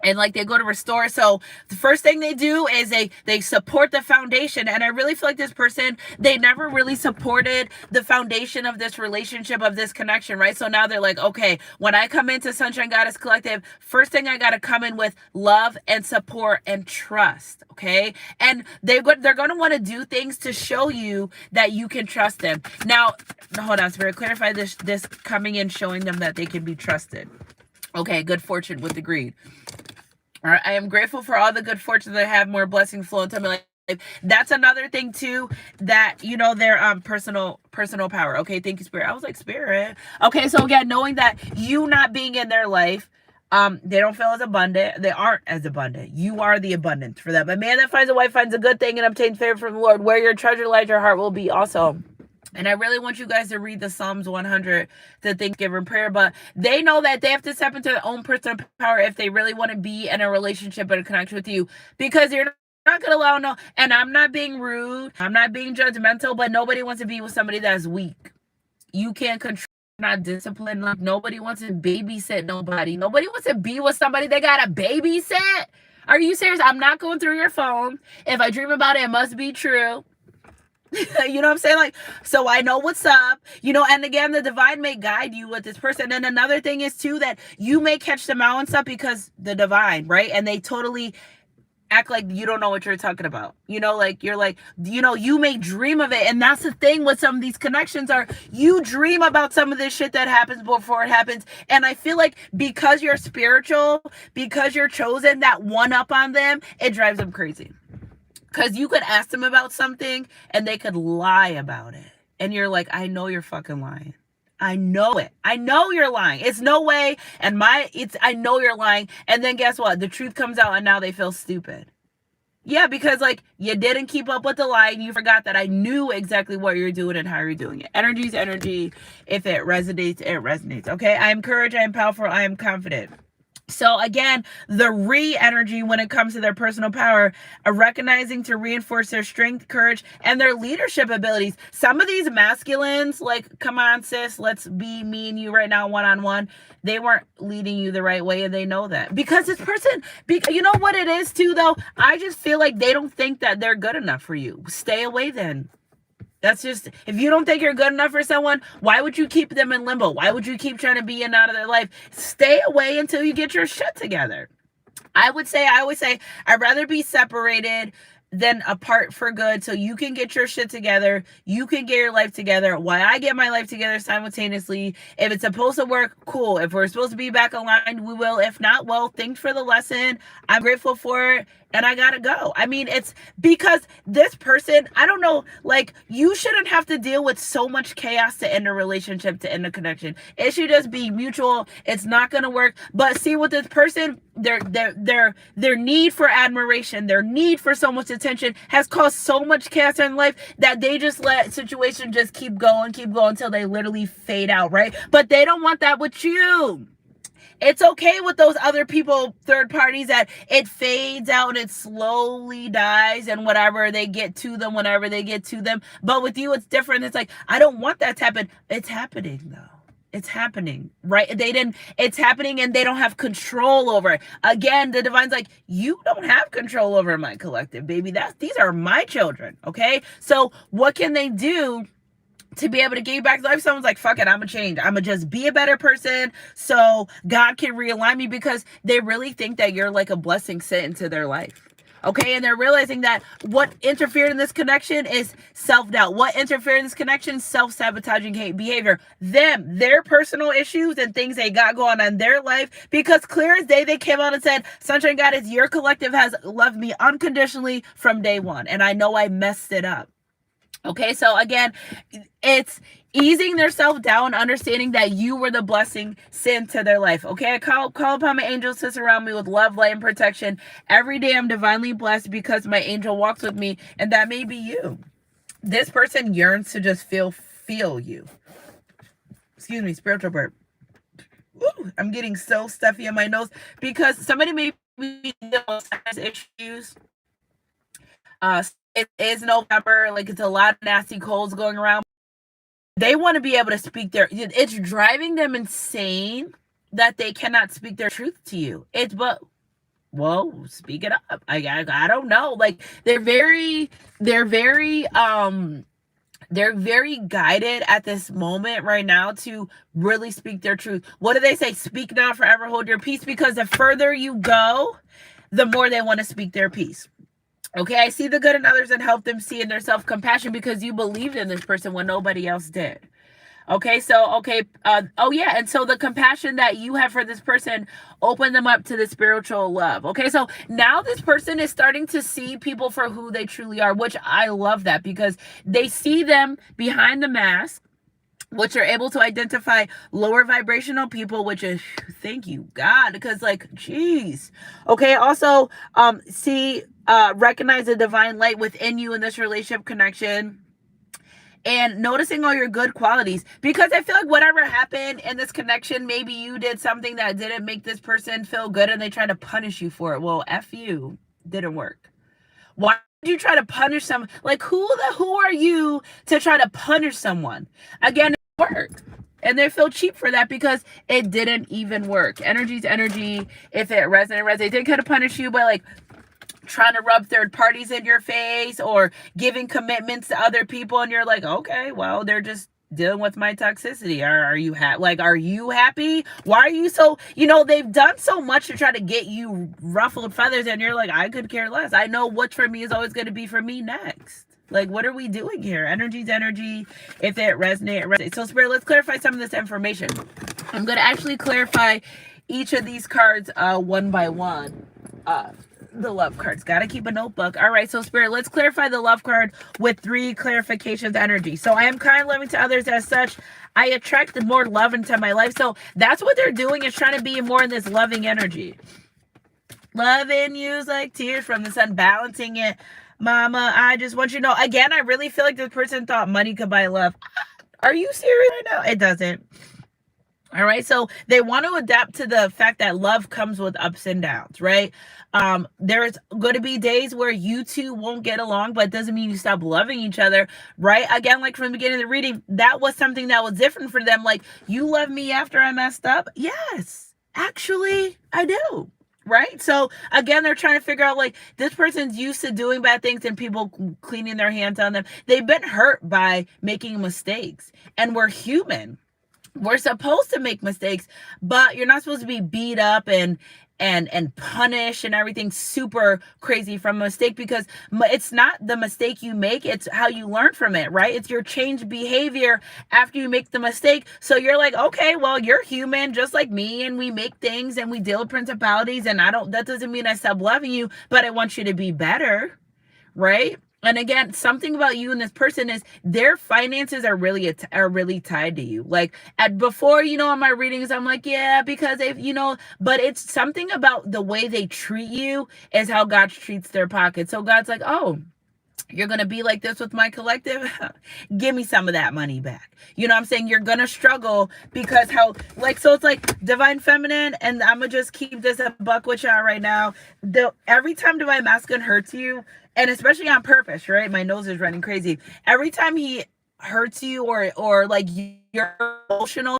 and like they go to restore. So the first thing they do is they support the foundation, and I really feel like this person, they never really supported the foundation of this relationship, of this connection, right? So now they're like, okay, when I come into Sunshine Goddess Collective, first thing I got to come in with love and support and trust. Okay, and they're going to want to do things to show you that you can trust them. Now hold on, Spirit, clarify this coming in showing them that they can be trusted. Okay, good fortune with the greed. All right, I am grateful for all the good fortune that I have, more blessings flow into my life. That's another thing too, that, you know, their personal power. Okay, thank you, Spirit. I was like, Spirit. Okay, so again, knowing that you not being in their life, they don't feel as abundant. They aren't as abundant. You are the abundance for them. A man that finds a wife finds a good thing and obtains favor from the Lord. Where your treasure lies, your heart will be also. And I really want you guys to read the Psalms 100, the Thanksgiving prayer. But they know that they have to step into their own personal power if they really want to be in a relationship and a connection with you. Because you're not going to allow no, and I'm not being rude, I'm not being judgmental, but nobody wants to be with somebody that's weak. You can't control, not discipline. Like, nobody wants to babysit nobody. Nobody wants to be with somebody they got to babysit. Are you serious? I'm not going through your phone. If I dream about it, it must be true. You know what I'm saying? Like, so I know what's up, you know, and again, the divine may guide you with this person. And another thing is too, that you may catch them out and stuff because the divine, right? And they totally act like you don't know what you're talking about. You know, like, you're like, you know, you may dream of it. And that's the thing with some of these connections, are you dream about some of this shit that happens before it happens. And I feel like because you're spiritual, because you're chosen, that one up on them, it drives them crazy. Because you could ask them about something and they could lie about it. And you're like, I know you're fucking lying. I know it. I know you're lying. It's no way. And I know you're lying. And then guess what? The truth comes out and now they feel stupid. Yeah, because like you didn't keep up with the lie and you forgot that I knew exactly what you're doing and how you're doing it. Energy is energy. If it resonates, it resonates. Okay. I am courage. I am powerful. I am confident. So again, the re-energy when it comes to their personal power, recognizing to reinforce their strength, courage, and their leadership abilities. Some of these masculines, like, come on, sis, let's be me and you right now, one-on-one. They weren't leading you the right way, and they know that. Because this person, you know what it is too, though? I just feel like they don't think that they're good enough for you. Stay away then. That's just, if you don't think you're good enough for someone, why would you keep them in limbo? Why would you keep trying to be in and out of their life? Stay away until you get your shit together. I always say, I'd rather be separated than apart for good, so you can get your shit together, you can get your life together, while I get my life together simultaneously. If it's supposed to work, cool. If we're supposed to be back aligned, we will. If not, well, thanks for the lesson. I'm grateful for it, and I gotta go. I mean, it's because this person, I don't know, like, you shouldn't have to deal with so much chaos to end a relationship, to end a connection. It should just be mutual. It's not gonna work. But see, with this person, their need for admiration, their need for so much attention has caused so much chaos in life that they just let situations just keep going until they literally fade out, right? But they don't want that with you. It's okay with those other people, third parties, that it fades out and it slowly dies and whatever, they get to them whenever they get to them. But with you, it's different. It's like, I don't want that to happen. It's happening though. It's happening, right? It's happening and they don't have control over it. Again, the divine's like, you don't have control over my collective, baby. These are my children, okay? So what can they do to be able to give you back life? Someone's like, fuck it, I'm gonna change. I'm gonna just be a better person so God can realign me, because they really think that you're like a blessing sent into their life. Okay, and they're realizing that what interfered in this connection is self-doubt. What interfered in this connection? Self-sabotaging behavior. Their personal issues and things they got going on in their life. Because clear as day, they came out and said, Sunshine Goddess, your collective has loved me unconditionally from day one. And I know I messed it up. Okay, so again, it's easing their self-doubt and understanding that you were the blessing sent to their life. Okay, I call upon my angels to surround me with love, light, and protection. Every day I'm divinely blessed because my angel walks with me, and that may be you. This person yearns to just feel you. Excuse me, spiritual burp. Ooh, I'm getting so stuffy in my nose because somebody may be dealing with sinus issues. It is November, like it's a lot of nasty colds going around. They want to be able to speak it's driving them insane that they cannot speak their truth to you. Well, speak it up. I don't know. Like they're very guided at this moment right now to really speak their truth. What do they say? Speak now, forever hold your peace, because the further you go, the more they want to speak their peace. Okay, I see the good in others and help them see in their self-compassion because you believed in this person when nobody else did. Okay, so, oh yeah, and so the compassion that you have for this person, open them up to the spiritual love. Okay, so now this person is starting to see people for who they truly are, which I love that, because they see them behind the mask, which are able to identify lower vibrational people, which is, thank you God, because like, geez. Okay, also recognize the divine light within you in this relationship connection, and noticing all your good qualities, because I feel like whatever happened in this connection, maybe you did something that didn't make this person feel good and they tried to punish you for it. Well, F you, didn't work. Why did you try to punish someone? Like, who are you to try to punish someone? Again, it worked. And they feel cheap for that because it didn't even work. Energy's energy. If it resonates. They did kind of punish you by like trying to rub third parties in your face or giving commitments to other people, and you're like, okay, well, they're just dealing with my toxicity. Are you are you happy? Why are you so, they've done so much to try to get you ruffled feathers, and you're like, I could care less. I know what's for me is always going to be for me next. Like, what are we doing here? Energy's energy. If it resonates, it resonates. So Spirit, let's clarify some of this information. I'm going to actually clarify each of these cards one by one. The love cards. Got to keep a notebook. All right. So Spirit, let's clarify the love card with 3 clarifications energy. So I am kind, loving to others, as such I attract more love into my life. So that's what they're doing, is trying to be more in this loving energy. Loving you like tears from the sun, balancing it. Mama, I just want you to know, again, I really feel like this person thought money could buy love. Are you serious right now? It doesn't. All right. So they want to adapt to the fact that love comes with ups and downs, right? There's going to be days where you two won't get along, but it doesn't mean you stop loving each other, right? Again, like from the beginning of the reading, that was something that was different for them. Like, you love me after I messed up? Yes, actually, I do. Right? So again, they're trying to figure out, like, this person's used to doing bad things and people cleaning their hands on them. They've been hurt by making mistakes, and we're human. We're supposed to make mistakes, but you're not supposed to be beat up and punished and everything super crazy from a mistake, because it's not the mistake you make, it's how you learn from it, right? It's your changed behavior after you make the mistake. So you're like, okay, well, you're human just like me, and we make things and we deal with principalities, and that doesn't mean I stop loving you, but I want you to be better, right? And again, something about you and this person is their finances are really tied to you. Like, before, in my readings, I'm like, yeah, because they've, but it's something about the way they treat you is how God treats their pocket. So God's like, oh, you're going to be like this with my collective? Give me some of that money back. You know what I'm saying? You're going to struggle because so it's like divine feminine, and I'm going to just keep this a buck with y'all right now. Every time divine masculine hurts you, and especially on purpose, right? My nose is running crazy. Every time he hurts you or like your emotional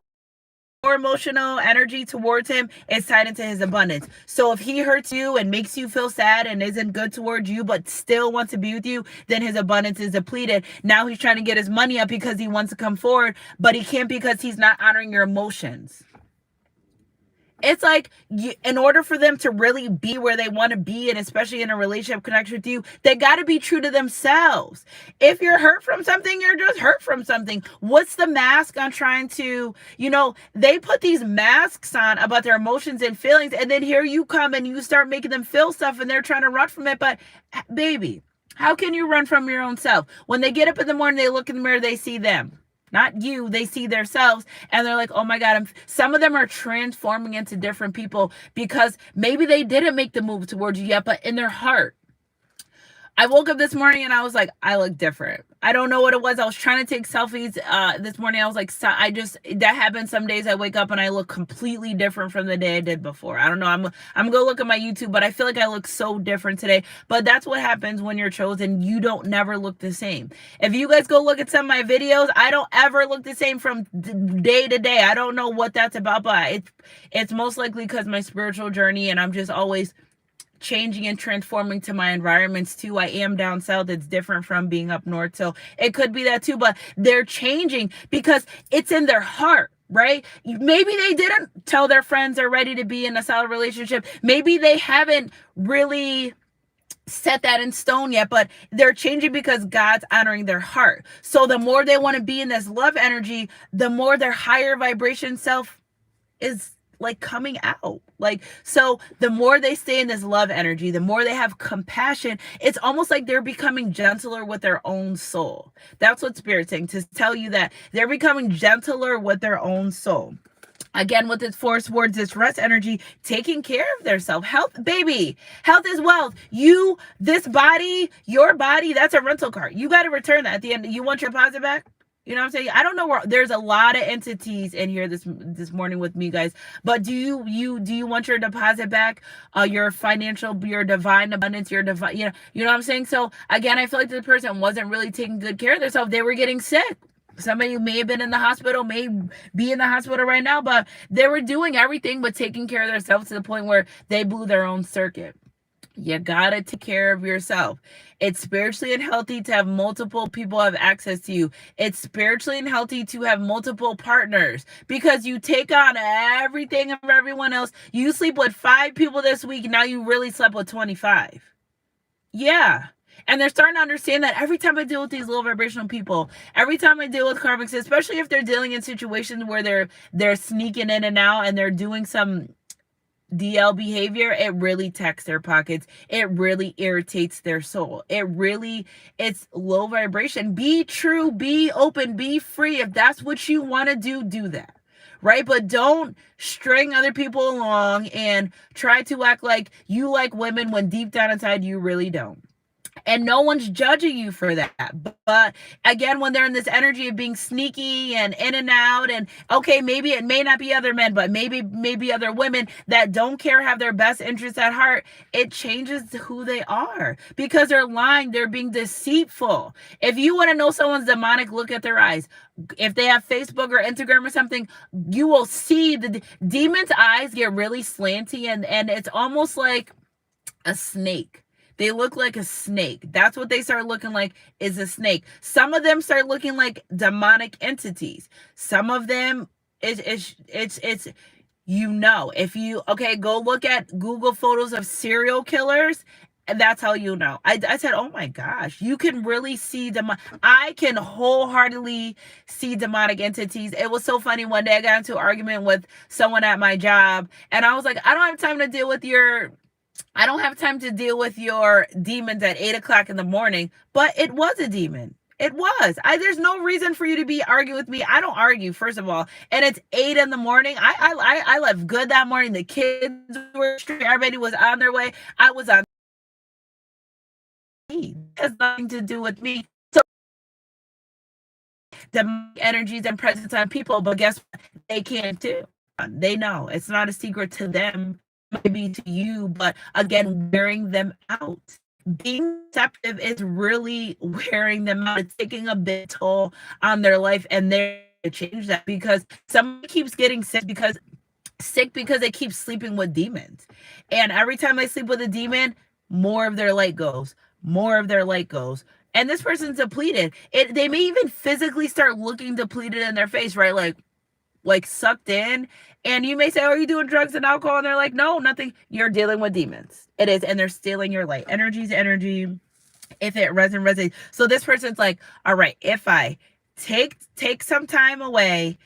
energy towards him is tied into his abundance. So if he hurts you and makes you feel sad and isn't good towards you, but still wants to be with you, then his abundance is depleted. Now he's trying to get his money up because he wants to come forward, but he can't because he's not honoring your emotions. It's like, in order for them to really be where they want to be, and especially in a relationship connection with you, they got to be true to themselves. If you're hurt from something, you're just hurt from something. What's the mask on trying to, they put these masks on about their emotions and feelings, and then here you come and you start making them feel stuff, and they're trying to run from it. But baby, how can you run from your own self? When they get up in the morning, they look in the mirror, they see them. Not you, they see themselves, and they're like, oh my God, some of them are transforming into different people because maybe they didn't make the move towards you yet, but in their heart. I woke up this morning and I was like, I look different. I don't know what it was. I was trying to take selfies this morning. I was like, that happens some days. I wake up and I look completely different from the day I did before. I don't know. I'm going to look at my YouTube, but I feel like I look so different today. But that's what happens when you're chosen. You don't never look the same. If you guys go look at some of my videos, I don't ever look the same from day to day. I don't know what that's about, but it's most likely because my spiritual journey, and I'm just always changing and transforming to my environments too. I am down south. It's different from being up north. So it could be that too, but they're changing because it's in their heart, right? Maybe they didn't tell their friends they're ready to be in a solid relationship. Maybe they haven't really set that in stone yet, but they're changing because God's honoring their heart. So the more they want to be in this love energy, the more their higher vibration self is like coming out. Like, so the more they stay in this love energy, the more they have compassion, it's almost like they're becoming gentler with their own soul. That's what Spirit's saying, to tell you that they're becoming gentler with their own soul. Again, with its force towards this rest energy, taking care of their self. Health, baby. Health is wealth. This body, your body, that's a rental car. You got to return that at the end. You want your deposit back? You know what I'm saying? I don't know where, there's a lot of entities in here this morning with me, guys. But do you want your deposit back? Your financial, your divine abundance, your divine, you know what I'm saying? So again, I feel like this person wasn't really taking good care of themselves. They were getting sick. Some of you may have been in the hospital, may be in the hospital right now, but they were doing everything but taking care of themselves to the point where they blew their own circuit. You gotta take care of yourself. It's spiritually unhealthy to have multiple people have access to you. It's spiritually unhealthy to have multiple partners because you take on everything of everyone else. You sleep with 5 people this week. Now you really slept with 25. Yeah. And they're starting to understand that every time I deal with these low vibrational people, every time I deal with karmics, especially if they're dealing in situations where they're sneaking in and out and they're doing some DL behavior, it really texts their pockets. It really irritates their soul. It's low vibration. Be true, be open, be free. If that's what you want to do that. Right? But don't string other people along and try to act like you like women when deep down inside you really don't. And no one's judging you for that. But again, when they're in this energy of being sneaky and in and out, and okay, maybe it may not be other men, but maybe other women that don't care, have their best interests at heart, it changes who they are because they're lying, they're being deceitful. If you want to know someone's demonic, look at their eyes. If they have Facebook or Instagram or something, you will see the demon's eyes get really slanty and it's almost like a snake. They look like a snake. That's what they start looking like, is a snake. Some of them start looking like demonic entities. Some of them, if you, okay, go look at Google photos of serial killers, and that's how you know. I said, oh my gosh, you can really see I can wholeheartedly see demonic entities. It was so funny. One day I got into an argument with someone at my job, and I was like, I don't have time to deal with your demons at 8 o'clock in the morning. But it was a demon. It was. There's no reason for you to be arguing with me. I don't argue, first of all. And it's 8 in the morning. I left good that morning. The kids were straight. Everybody was on their way. I was on. It has nothing to do with me. So the energies and presence on people, but guess what? They can too. They know. It's not a secret to them. Maybe to you, but again, wearing them out. Being receptive is really wearing them out. It's taking a big toll on their life, and they're to change that because somebody keeps getting sick because they keep sleeping with demons. And every time they sleep with a demon, more of their light goes. And this person's depleted. They may even physically start looking depleted in their face, right? Like sucked in. And you may say, oh, are you doing drugs and alcohol? And they're like, no, nothing. You're dealing with demons. It is. And they're stealing your light. Energy's energy. If it resonates. So this person's like, all right, if I take some time away,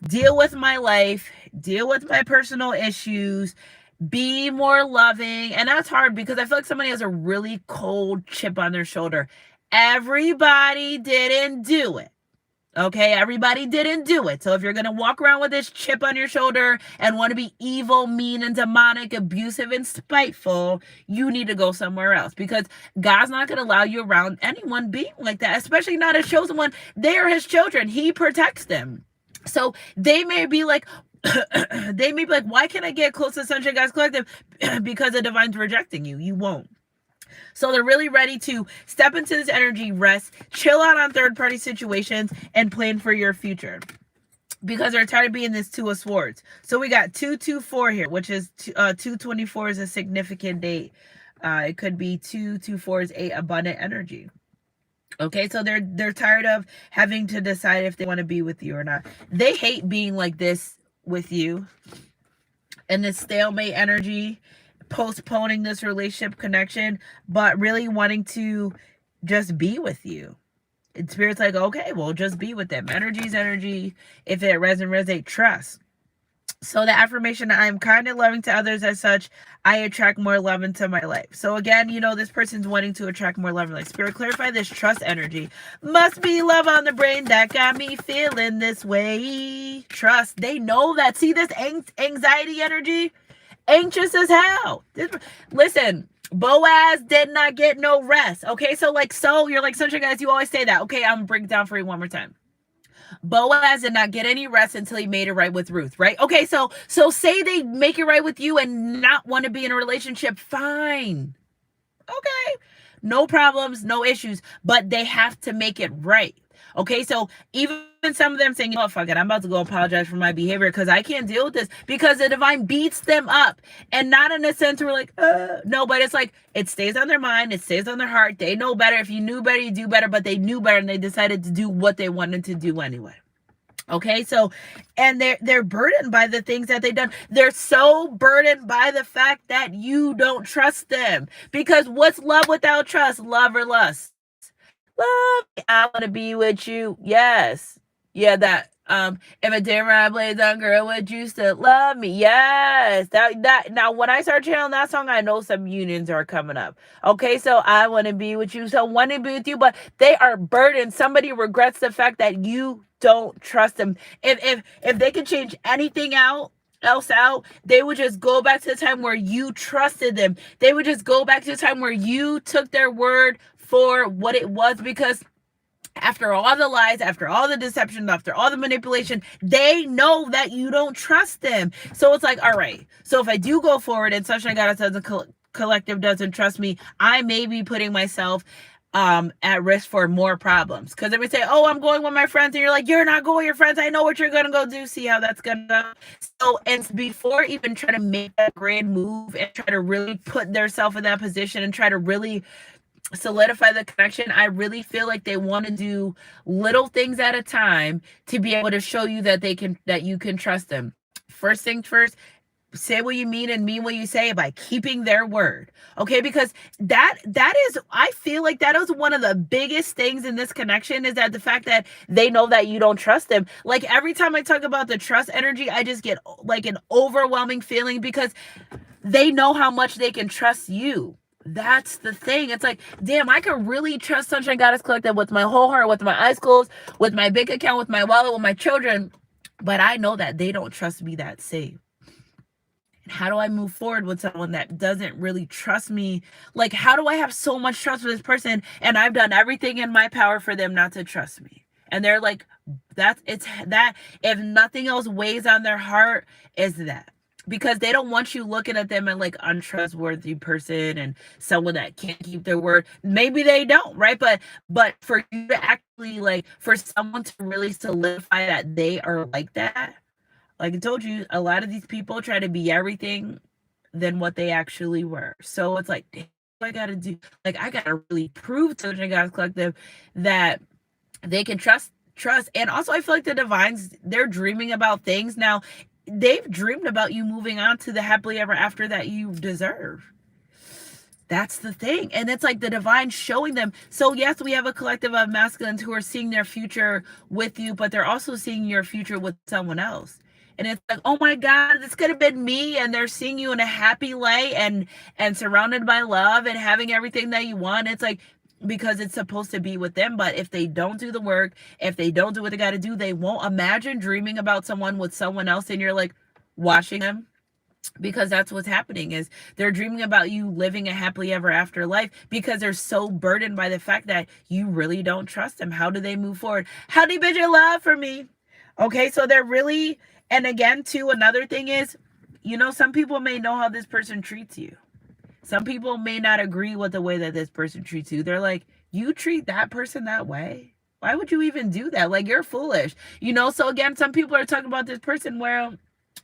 deal with my life, deal with my personal issues, be more loving. And that's hard because I feel like somebody has a really cold chip on their shoulder. Everybody didn't do it. Okay, everybody didn't do it. So if you're going to walk around with this chip on your shoulder and want to be evil, mean, and demonic, abusive, and spiteful, you need to go somewhere else because God's not going to allow you around anyone being like that, especially not his chosen one. They are his children. He protects them. So they may be like, why can't I get close to Sunshine Guys Collective? Because the divine's rejecting you. You won't. So they're really ready to step into this energy, rest, chill out on third-party situations, and plan for your future. because they're tired of being this two of swords. So we got 224 here, which is 224 is a significant date. It could be 224 is a abundant energy. Okay, so they're tired of having to decide if they want to be with you or not. They hate being like this with you, and this stalemate energy, postponing this relationship connection, but really wanting to just be with you. And Spirit's like, okay, well, just be with them. Energy's energy. If it resonate, trust. So the affirmation, I'm kind and loving to others as such, I attract more love into my life. So again, this person's wanting to attract more love in life. Spirit, clarify this trust energy. Must be love on the brain that got me feeling this way. Trust. They know that. See this anxiety energy? Anxious as hell. Listen, Boaz did not get no rest. Okay, so you're like, Sunshine guys, you always say that. Okay, I'm gonna break it down for you one more time. Boaz did not get any rest until he made it right with Ruth, right? Okay, so say they make it right with you and not want to be in a relationship, fine. Okay, no problems, no issues, but they have to make it right. Okay, so even some of them saying, fuck it, I'm about to go apologize for my behavior because I can't deal with this, because the divine beats them up. And not in a sense where like, no, but it's like, it stays on their mind, it stays on their heart. They know better. If you knew better, you do better, but they knew better and they decided to do what they wanted to do anyway. Okay, so, and they're burdened by the things that they've done. They're so burdened by the fact that you don't trust them. Because what's love without trust? Love or lust? Love, I want to be with you. Yes. Yeah, that. If a dimmer blades on, girl, would you still love me? Yes. That now when I start channeling that song, I know some unions are coming up. Okay, so I want to be with you. So want to be with you, but they are burdened. Somebody regrets the fact that you don't trust them. If they could change anything else out, they would just go back to the time where you trusted them. They would just go back to the time where you took their word for what it was, because after all the lies, after all the deception, after all the manipulation, they know that you don't trust them. So it's like, all right, so if I do go forward and Sunshine Goddess as a collective doesn't trust me, I may be putting myself at risk for more problems. Because they would say, oh, I'm going with my friends, and you're like, you're not going with your friends, I know what you're gonna go do. See how that's gonna go. So, and before even trying to make that grand move and try to really put themselves in that position and try to really solidify the connection, I really feel like they want to do little things at a time to be able to show you that you can trust them. First things first, say what you mean and mean what you say by keeping their word. Okay, because that is, I feel like that is one of the biggest things in this connection, is that the fact that they know that you don't trust them. Like every time I talk about the trust energy, I just get like an overwhelming feeling, because they know how much they can trust you. That's the thing. It's like, damn, I can really trust Sunshine Goddess Collective with my whole heart, with my eyes closed, with my bank account, with my wallet, with my children. But I know that they don't trust me that safe. And how do I move forward with someone that doesn't really trust me? Like, how do I have so much trust for this person and I've done everything in my power for them not to trust me? And they're like, it's that, if nothing else weighs on their heart, is that. Because they don't want you looking at them and like untrustworthy person and someone that can't keep their word. Maybe they don't, right? But for you to actually, like, for someone to really solidify that they are like that, like I told you, a lot of these people try to be everything than what they actually were. So it's like, damn, I gotta do, like, I gotta really prove to the Goddess Collective that they can trust. And also I feel like the divines, they're dreaming about things now. They've dreamed about you moving on to the happily ever after that you deserve. That's the thing. And it's like the divine showing them. So yes, we have a collective of masculines who are seeing their future with you, but they're also seeing your future with someone else. And it's like, oh my God, this could have been me. And they're seeing you in a happy light and surrounded by love and having everything that you want. It's like, because it's supposed to be with them. But if they don't do the work, if they don't do what they got to do, they won't. Imagine dreaming about someone with someone else and you're like watching them. Because that's what's happening, is they're dreaming about you living a happily ever after life, because they're so burdened by the fact that you really don't trust them. How do they move forward? How deep is your love for me? Okay, so they're really, and again too, another thing is, some people may know how this person treats you. Some people may not agree with the way that this person treats you. They're like, you treat that person that way? Why would you even do that? Like, you're foolish. So again, some people are talking about this person where,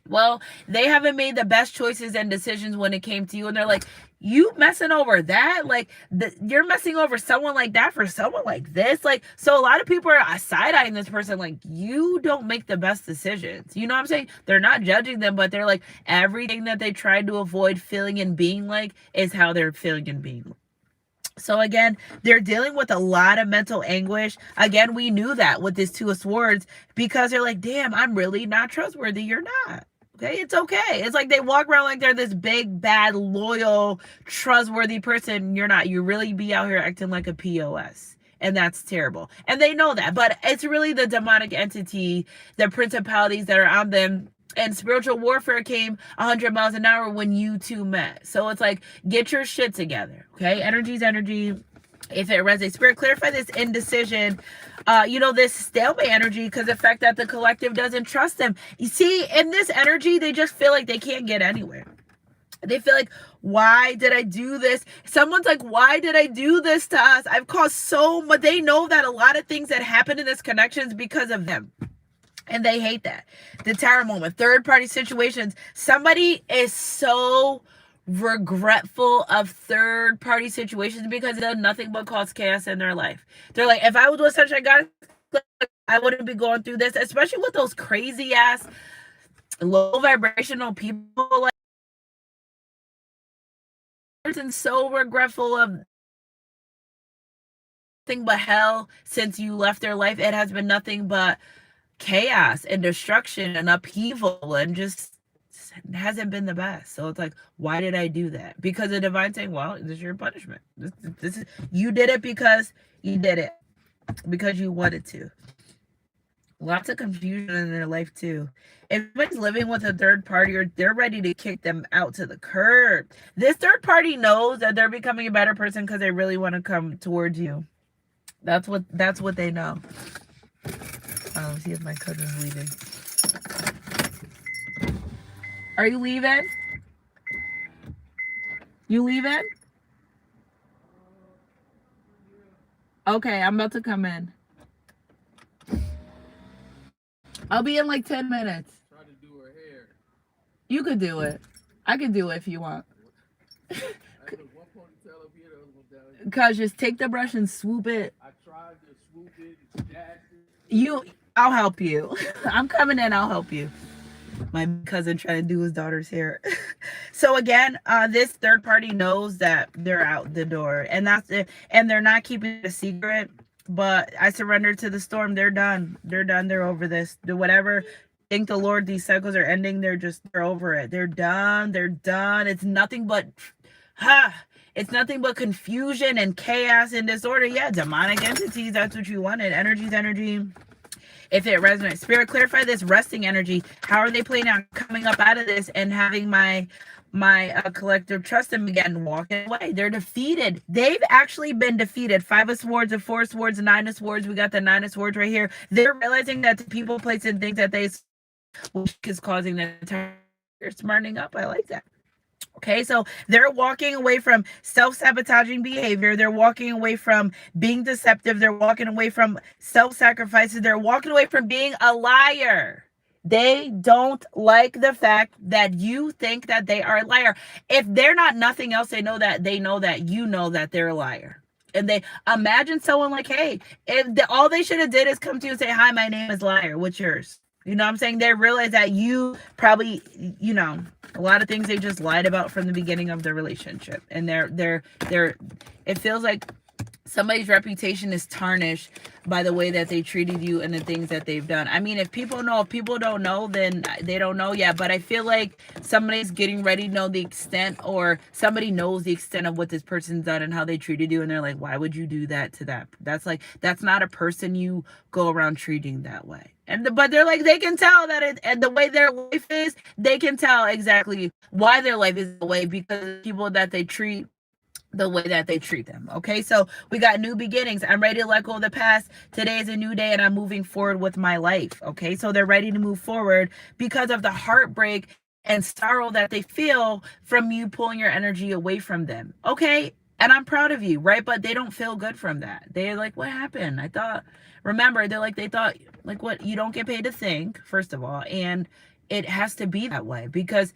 well, they haven't made the best choices and decisions when it came to you. And they're like, you messing over that? Like, you're messing over someone like that for someone like this? Like, so a lot of people are side-eyeing this person like, you don't make the best decisions. You know what I'm saying? They're not judging them, but they're like, everything that they tried to avoid feeling and being like is how they're feeling and being. So again, they're dealing with a lot of mental anguish. Again, we knew that with this Two of Swords, because they're like, damn, I'm really not trustworthy. You're not. Okay, it's okay. It's like they walk around like they're this big, bad, loyal, trustworthy person. You're not. You really be out here acting like a POS. And that's terrible. And they know that. But it's really the demonic entity, the principalities that are on them. And spiritual warfare came 100 miles an hour when you two met. So it's like, get your shit together. Okay? Energy's energy. If it resonates, Spirit, clarify this indecision, this stalemate energy, because the fact that the collective doesn't trust them. You see, in this energy, they just feel like they can't get anywhere. They feel like, why did I do this? Someone's like, why did I do this to us? I've caused so much. They know that a lot of things that happen in this connection is because of them. And they hate that. The Tower moment, third party situations. Somebody is so regretful of third party situations because it does nothing but cause chaos in their life. They're like, if I was with such a guy, I wouldn't be going through this, especially with those crazy ass low vibrational people. Like, and so regretful of nothing but hell since you left their life. It has been nothing but chaos and destruction and upheaval, and just hasn't been the best. So it's like, why did I do that? Because the divine saying, well, this is your punishment. This is, you did it because you did it because you wanted to. Lots of confusion in their life too. If somebody's living with a third party, or they're ready to kick them out to the curb, this third party knows that they're becoming a better person because they really want to come towards you. That's what they know. Let's see if my cousin's leaving. Are you leaving? You leaving? Okay, I'm about to come in. I'll be in like 10 minutes. Try to do her hair. You could do it. I could do it if you want. Because just take the brush and swoop it. I tried to swoop it, dash it. I'll help you. I'm coming in, I'll help you. My cousin trying to do his daughter's hair. So again, this third party knows that they're out the door, and that's it. And they're not keeping it a secret. But I surrendered to the storm. They're done. They're done. They're over this. Do whatever. Thank the Lord. These cycles are ending. They're over it. They're done. They're done. It's nothing but, it's nothing but confusion and chaos and disorder. Yeah, demonic entities. That's what you wanted. Energy's energy. If it resonates, Spirit, clarify this resting energy. How are they planning on coming up out of this and having my collective trust them again, walking away? They're defeated. They've actually been defeated. 5 of Swords, the 4 of Swords, 9 of Swords. We got the 9 of Swords right here. They're realizing that the people, place, and things that they, which is causing them to smartening up. I like that. Okay, so they're walking away from self-sabotaging behavior. They're walking away from being deceptive. They're walking away from self-sacrifices. They're walking away from being a liar. They don't like the fact that you think that they are a liar. If they're not nothing else, they know that you know that they're a liar. And they imagine someone like, hey, all they should have did is come to you and say, hi, my name is Liar. What's yours? You know what I'm saying? They realize that you probably, a lot of things they just lied about from the beginning of the relationship. And it feels like somebody's reputation is tarnished by the way that they treated you and the things that they've done. I mean, if people know, if people don't know, then they don't know yet. But I feel like somebody's getting ready to know the extent, or somebody knows the extent of what this person's done and how they treated you. And they're like, why would you do that to that? That's not a person you go around treating that way. But they're like, they can tell that and the way their life is, they can tell exactly why their life is the way, because people that they treat the way that they treat them. Okay, so we got new beginnings. I'm ready to let go of the past. Today is a new day and I'm moving forward with my life. Okay, so they're ready to move forward because of the heartbreak and sorrow that they feel from you pulling your energy away from them. Okay, And I'm proud of you, right? But they don't feel good from that. They're like, what happened? I thought, remember, they thought, like, what? You don't get paid to think, first of all. And it has to be that way, because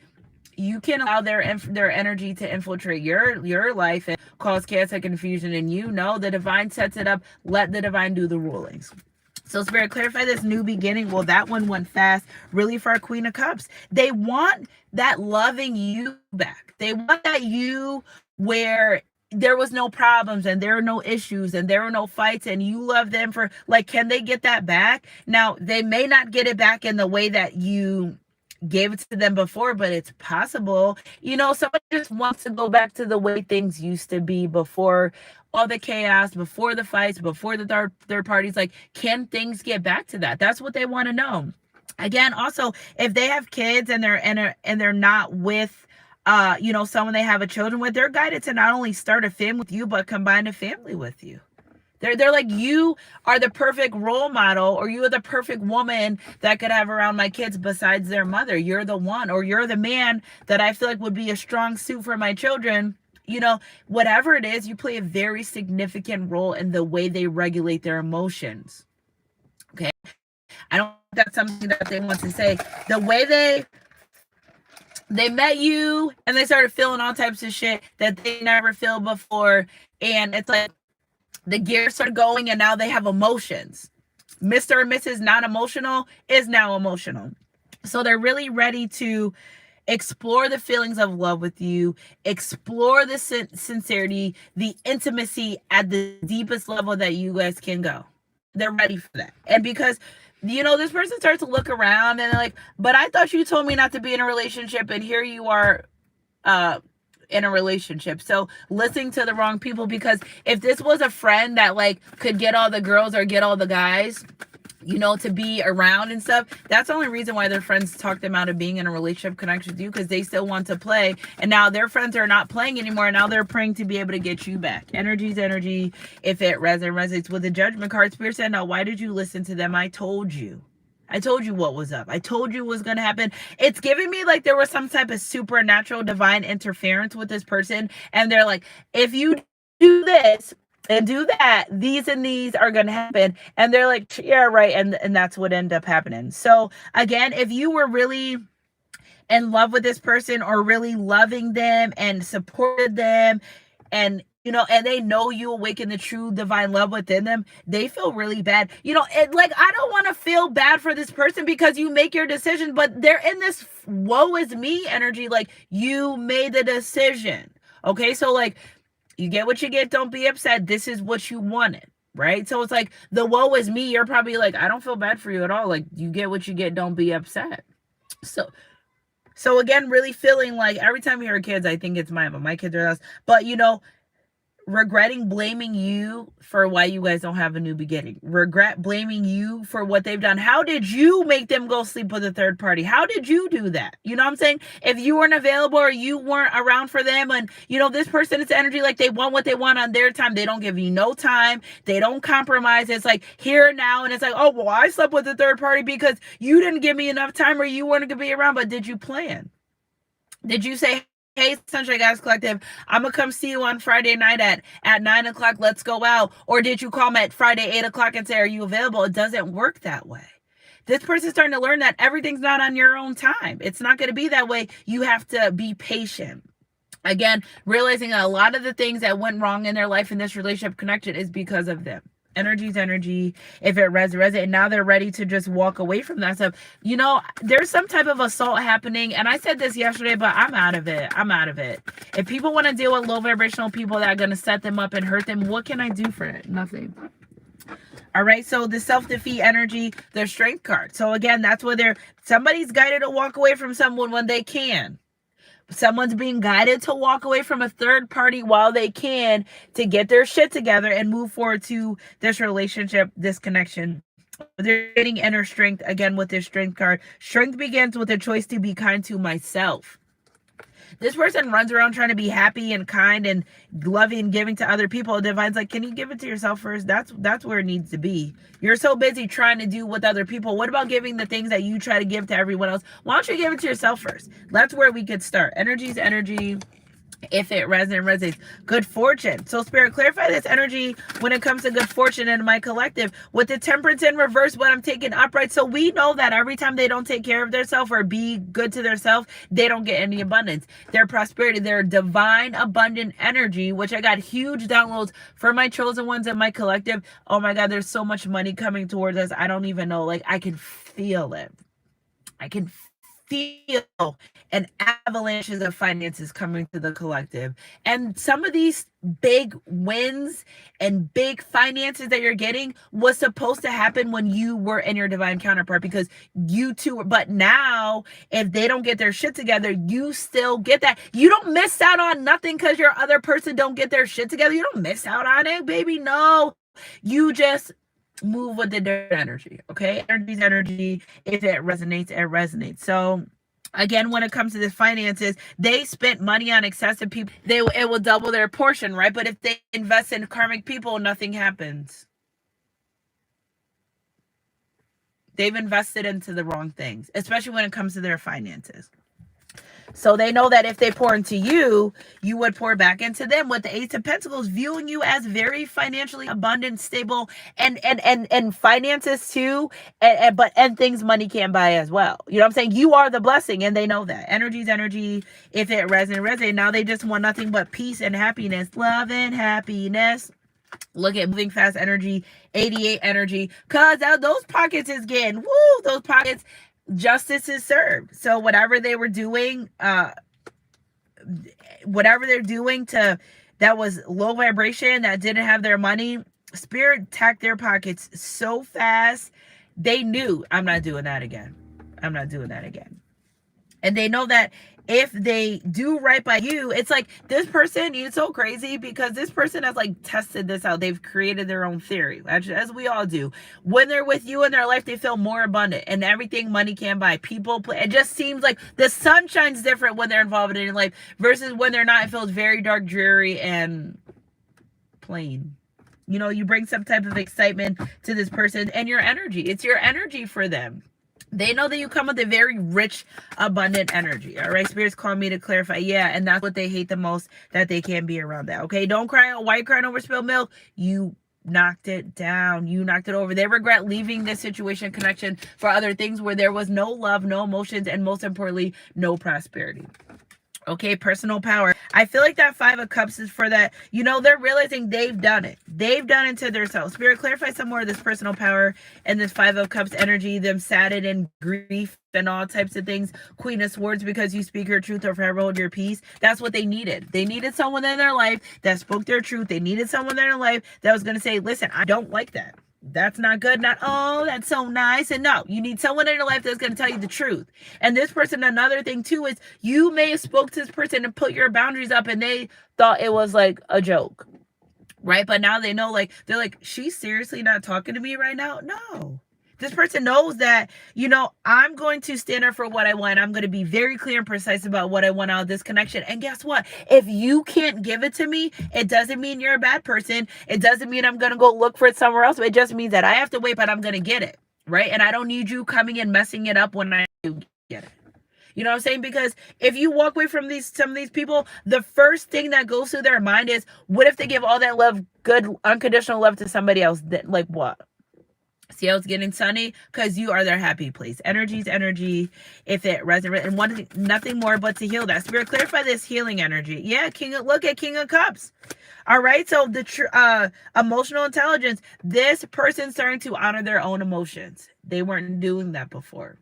you can allow their energy to infiltrate your life and cause chaos and confusion. And the divine sets it up. Let the divine do the rulings. So Spirit, clarify this new beginning. Well, that one went fast. Really, for our Queen of Cups, they want that loving you back. They want that you where there was no problems and there were no issues and there were no fights, and you love them for, like, can they get that back? Now, they may not get it back in the way that you gave it to them before, but it's possible. Someone just wants to go back to the way things used to be before all the chaos, before the fights, before the third parties. Like, can things get back to that? That's what they want to know. Again, also, if they have kids and they're not with someone they have a children with, they're guided to not only start a family with you, but combine a family with you. They're like, you are the perfect role model, or you are the perfect woman that could have around my kids besides their mother. You're the one, or you're the man that I feel like would be a strong suit for my children. Whatever it is, you play a very significant role in the way they regulate their emotions. Okay. I don't think that's something that they want to say. The way they met you and they started feeling all types of shit that they never felt before. And it's like, the gears are going, and now they have emotions. Mr. and Mrs. not emotional is now emotional. So they're really ready to explore the feelings of love with you, explore the sincerity, the intimacy at the deepest level that you guys can go. They're ready for that. And because, this person starts to look around and they're like, but I thought you told me not to be in a relationship, and here you are, in a relationship. So listening to the wrong people, because if this was a friend that like could get all the girls or get all the guys, to be around and stuff, that's the only reason why their friends talk them out of being in a relationship connection with you, because they still want to play. And now their friends are not playing anymore. Now they're praying to be able to get you back. Energy's energy. If it resonates with the Judgment card, Spirit said, now, why did you listen to them? I told you what was up. I told you what was going to happen. It's giving me like there was some type of supernatural divine interference with this person. And they're like, if you do this and do that, these and these are going to happen. And they're like, yeah, right. And that's what ended up happening. So again, if you were really in love with this person, or really loving them and supported them, and and they know you awaken the true divine love within them, they feel really bad. Like, I don't want to feel bad for this person because you make your decision, but they're in this woe is me energy. Like, you made the decision. Okay. So like, you get what you get. Don't be upset. This is what you wanted. Right. So it's like the woe is me. You're probably like, I don't feel bad for you at all. Like, you get what you get. Don't be upset. So again, really feeling like every time you hear kids, I think it's my kids are less, but regretting blaming you for why you guys don't have a new beginning. Regret blaming you for what they've done. How did you make them go sleep with a third party? How did you do that? You know what I'm saying? If you weren't available or you weren't around for them, and this person, it's energy like they want what they want on their time. They don't give you no time. They don't compromise. It's like here and now. And it's like, oh, well, I slept with a third party because you didn't give me enough time, or you weren't going to be around. But did you plan? Did you say, hey, Sunshine Guys Collective, I'm going to come see you on Friday night at 9 o'clock. Let's go out. Or did you call me at Friday, 8 o'clock and say, are you available? It doesn't work that way. This person's starting to learn that everything's not on your own time. It's not going to be that way. You have to be patient. Again, realizing that a lot of the things that went wrong in their life in this relationship connection is because of them. Energy's energy. If it resonates, and now they're ready to just walk away from that stuff. There's some type of assault happening, and I said this yesterday, but I'm out of it. If people want to deal with low vibrational people that are going to set them up and hurt them, what can I do for it? Nothing. All right, so the self-defeat energy, their strength card. So again, that's where somebody's guided to walk away from someone when they can. Someone's being guided to walk away from a third party while they can, to get their shit together and move forward to this relationship, this connection. They're getting inner strength again with this strength card. Strength begins with a choice to be kind to myself. This person runs around trying to be happy and kind and loving and giving to other people. Divine's like, can you give it to yourself first? That's where it needs to be. You're so busy trying to do with other people. What about giving the things that you try to give to everyone else? Why don't you give it to yourself first? That's where we could start. Energy's energy. If it resonates. Good fortune. So Spirit, clarify this energy when it comes to good fortune in my collective. With the temperance in reverse, what I'm taking upright. So we know that every time they don't take care of themselves or be good to themselves, they don't get any abundance. Their prosperity, their divine abundant energy, which I got huge downloads for my chosen ones in my collective. Oh my God, there's so much money coming towards us. I don't even know. Like, I can feel it. I can feel an avalanches of finances coming to the collective. And some of these big wins and big finances that you're getting was supposed to happen when you were in your divine counterpart, because you two were, but now if they don't get their shit together, you still get that. You don't miss out on nothing because your other person don't get their shit together. You don't miss out on it, baby. No, you just move with the different energy. Okay, energy's energy. If it resonates, it resonates. So again, when it comes to the finances, they spent money on excessive people. It will double their portion, right? But if they invest in karmic people, nothing happens. They've invested into the wrong things, especially when it comes to their finances. So they know that if they pour into you, you would pour back into them, with the Ace of Pentacles viewing you as very financially abundant, stable, and finances too, and things money can't buy as well. You know what I'm saying? You are the blessing, and they know that. Energy's energy. If it resonates, now they just want nothing but peace and happiness, love and happiness. Look at moving fast energy, 88 energy, because those pockets is getting, woo, those pockets, justice is served. So whatever they were doing, whatever they're doing to, that was low vibration, that didn't have their money, Spirit tacked their pockets so fast, they knew, I'm not doing that again. I'm not doing that again. And they know that if they do right by you, it's like this person, it's so crazy because this person has like tested this out. They've created their own theory, as we all do. When they're with you in their life, they feel more abundant and everything money can buy. People play. It just seems like the sun shines different when they're involved in your life versus when they're not. It feels very dark, dreary, and plain. You know, you bring some type of excitement to this person and your energy. It's your energy for them. They know that you come with a very rich, abundant energy. All right, Spirit's calling me to clarify. Yeah, and that's what they hate the most, that they can't be around that. Okay, don't cry. Why you crying over spilled milk? You knocked it down. You knocked it over. They regret leaving this situation, connection for other things where there was no love, no emotions, and most importantly, no prosperity. Okay, personal power. I feel like that 5 of Cups is for that. You know, they're realizing they've done it. They've done it to themselves. Spirit, clarify some more of this personal power and this 5 of Cups energy, them saddened and grief and all types of things. Queen of Swords, because you speak your truth or forever hold your peace. That's what they needed. They needed someone in their life that spoke their truth. They needed someone in their life that was going to say, listen, I don't like that. That's not good. Not, oh, that's so nice. And no, you need someone in your life that's going to tell you the truth. And this person, another thing too, is you may have spoke to this person and put your boundaries up and they thought it was like a joke, right? But now they know, like, they're like, she's seriously not talking to me right now. No, this person knows that, you know, I'm going to stand up for what I want. I'm going to be very clear and precise about what I want out of this connection. And guess what? If you can't give it to me, it doesn't mean you're a bad person. It doesn't mean I'm going to go look for it somewhere else. It just means that I have to wait, but I'm going to get it, right? And I don't need you coming and messing it up when I do get it. You know what I'm saying? Because if you walk away from some of these people, the first thing that goes through their mind is, what if they give all that love, good, unconditional love to somebody else? Like what? See how it's getting sunny? Because you are their happy place. Energy's energy. If it resonates, and nothing more but to heal that. Spirit, clarify this healing energy. Yeah, look at King of Cups. All right, so the emotional intelligence. This person's starting to honor their own emotions. They weren't doing that before.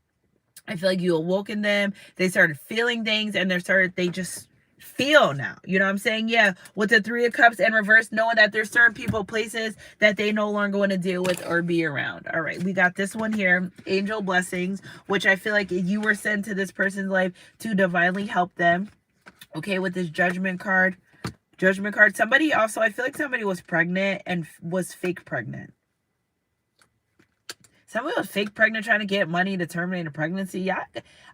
I feel like you awoke in them. They started feeling things, and they just feel now. You know what I'm saying? Yeah, with the 3 of Cups in reverse, knowing that there's certain people, places that they no longer want to deal with or be around. All right, we got this one here, angel blessings, which I feel like you were sent to this person's life to divinely help them. Okay, with this judgment card. Somebody also, I feel like somebody was pregnant and was fake pregnant. Somebody was fake pregnant trying to get money to terminate a pregnancy. Yeah,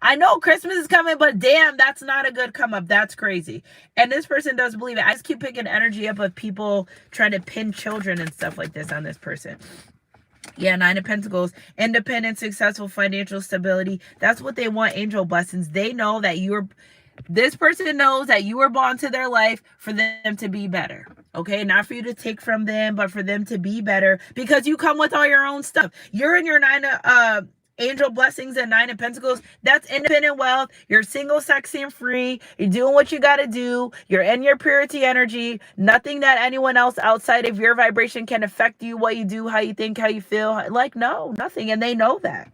I know Christmas is coming, but damn, that's not a good come up. That's crazy. And this person does believe it. I just keep picking energy up of people trying to pin children and stuff like this on this person. Yeah, 9 of Pentacles, independent, successful, financial stability. That's what they want, angel blessings. They know that This person knows that you were born to their life for them to be better. Okay, not for you to take from them, but for them to be better, because you come with all your own stuff. You're in your angel blessings and 9 of Pentacles. That's independent wealth. You're single, sexy, and free. You're doing what you got to do. You're in your purity energy. Nothing that anyone else outside of your vibration can affect you, what you do, how you think, how you feel. Like, no, nothing. And they know that.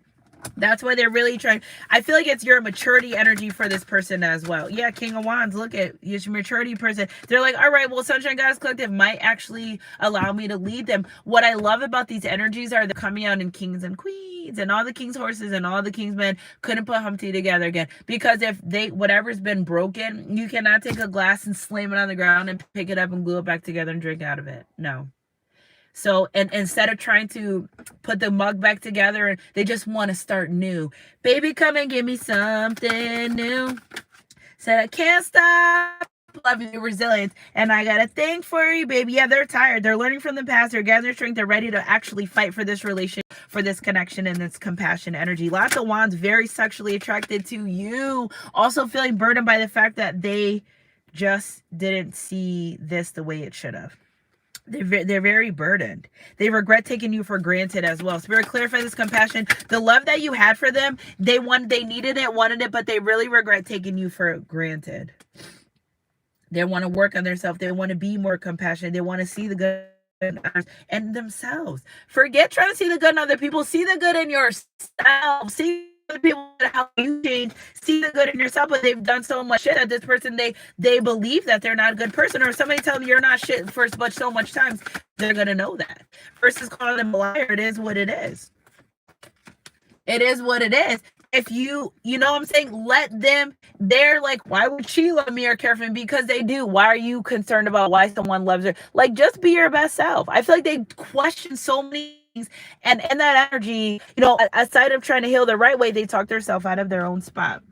That's why they're really trying. I feel like it's your maturity energy for this person as well. Yeah, King of Wands, look at your maturity person. They're like, all right, well, Sunshine Goddess Collective might actually allow me to lead them. What I love about these energies are they're coming out in kings and queens, and all the king's horses and all the king's men couldn't put Humpty together again. Because if whatever's been broken, you cannot take a glass and slam it on the ground and pick it up and glue it back together and drink out of it. No. So, and instead of trying to put the mug back together, they just want to start new. Baby, come and give me something new. Said, I can't stop loving your resilience, and I got a thing for you, baby. Yeah, they're tired. They're learning from the past. They're gathering their strength. They're ready to actually fight for this relation, for this connection, and this compassion energy. Lots of Wands, very sexually attracted to you. Also feeling burdened by the fact that they just didn't see this the way it should have. They're very burdened. They regret taking you for granted as well. Spirit, clarify this compassion. The love that you had for them, they needed it, wanted it, but they really regret taking you for granted. They want to work on themselves. They want to be more compassionate. They want to see the good in others and themselves. Forget trying to see the good in other people. See the good in yourself. See the people that help you change. See the good in yourself, but they've done so much shit that this person, they believe that they're not a good person, or somebody tell them you're not shit for so much times, they're gonna know that. Versus calling them a liar, it is what it is. It is what it is. If you know what I'm saying, let them, they're like, why would she love me or care for me? Because they do. Why are you concerned about why someone loves her? Like, just be your best self. I feel like they question so many things, and in that energy, aside of trying to heal the right way, they talk themselves out of their own spot.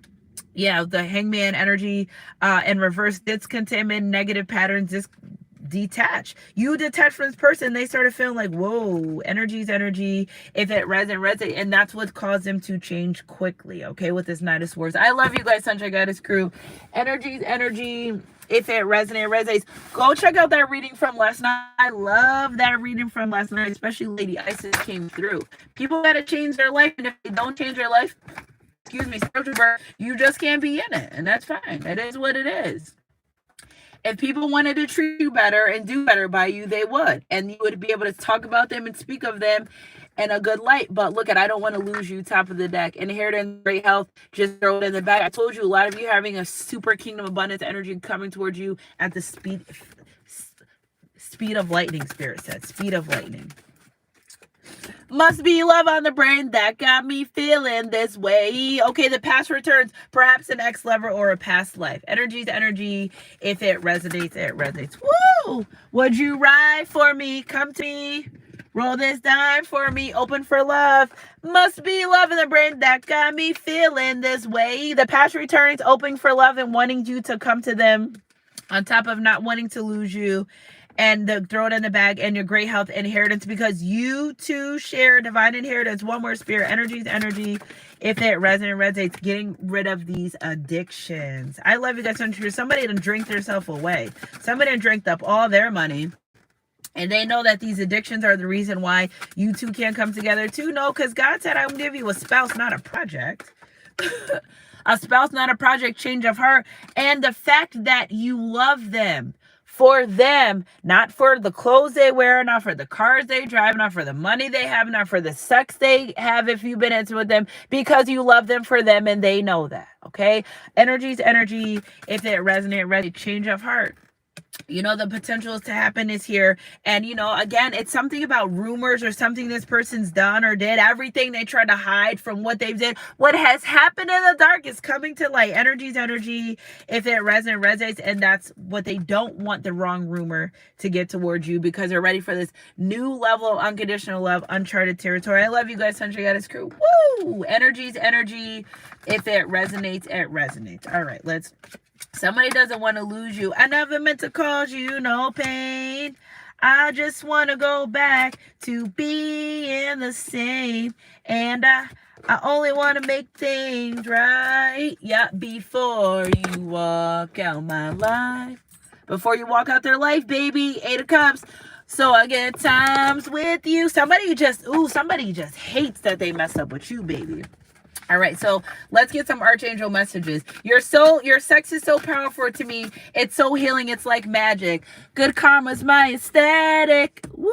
Yeah, the Hangman energy and reverse discontentment, negative patterns, detach. You detach from this person, they started feeling like, whoa, energy's energy. If it resonates, and that's what caused them to change quickly. Okay, with this Knight of Swords. I love you guys, Sunshine Goddess crew. Energy's energy. If it resonates, go check out that reading from last night. I love that reading from last night, especially Lady Isis came through. People gotta change their life, and if they don't change their life, spiritual birth, you just can't be in it, and that's fine. That is what it is. If people wanted to treat you better and do better by you, they would. And you would be able to talk about them and speak of them in a good light. But look, I don't want to lose you, top of the deck. Inheritance, great health, just throw it in the bag. I told you, a lot of you having a super kingdom abundance energy coming towards you at the speed of lightning, Spirit said. Speed of lightning. Must be love on the brain that got me feeling this way. Okay, the past returns. Perhaps an ex-lover or a past life. Energy's energy. If it resonates, it resonates. Woo! Would you ride for me? Come to me. Roll this dime for me. Open for love. Must be love in the brain that got me feeling this way. The past returns, open for love and wanting you to come to them. On top of not wanting to lose you. And throw it in the bag, and your great health, inheritance, because you two share divine inheritance. One more, Spirit, energy's energy. If it resonates, getting rid of these addictions. I love you guys. Somebody done drink themselves away. Somebody done drank up all their money. And they know that these addictions are the reason why you two can't come together too. No, because God said, I'm going to give you a spouse, not a project. A spouse, not a project, change of heart. And the fact that you love them. For them, not for the clothes they wear, not for the cars they drive, not for the money they have, not for the sex they have if you've been intimate with them, because you love them for them and they know that, okay? Energy's energy. If it resonates, change of heart. The potential to happen is here. And, again, it's something about rumors or something this person's done or did. Everything they try to hide from what they've did. What has happened in the dark is coming to light. Energy's energy. If it resonates, and that's what they don't want, the wrong rumor to get towards you, because they're ready for this new level of unconditional love, uncharted territory. I love you guys, Sunshine Goddess crew. Woo! Energy's energy. If it resonates, it resonates. All right, let's... Somebody doesn't want to lose you. I never meant to cause you no pain. I just want to go back to being the same. And I only want to make things right. Yeah, before you walk out my life. Before you walk out their life, baby. 8 of Cups. So I get times with you. Somebody just hates that they mess up with you, baby. All right, so let's get some archangel messages. Your sex is so powerful to me. It's so healing. It's like magic. Good karma's my aesthetic. Woo,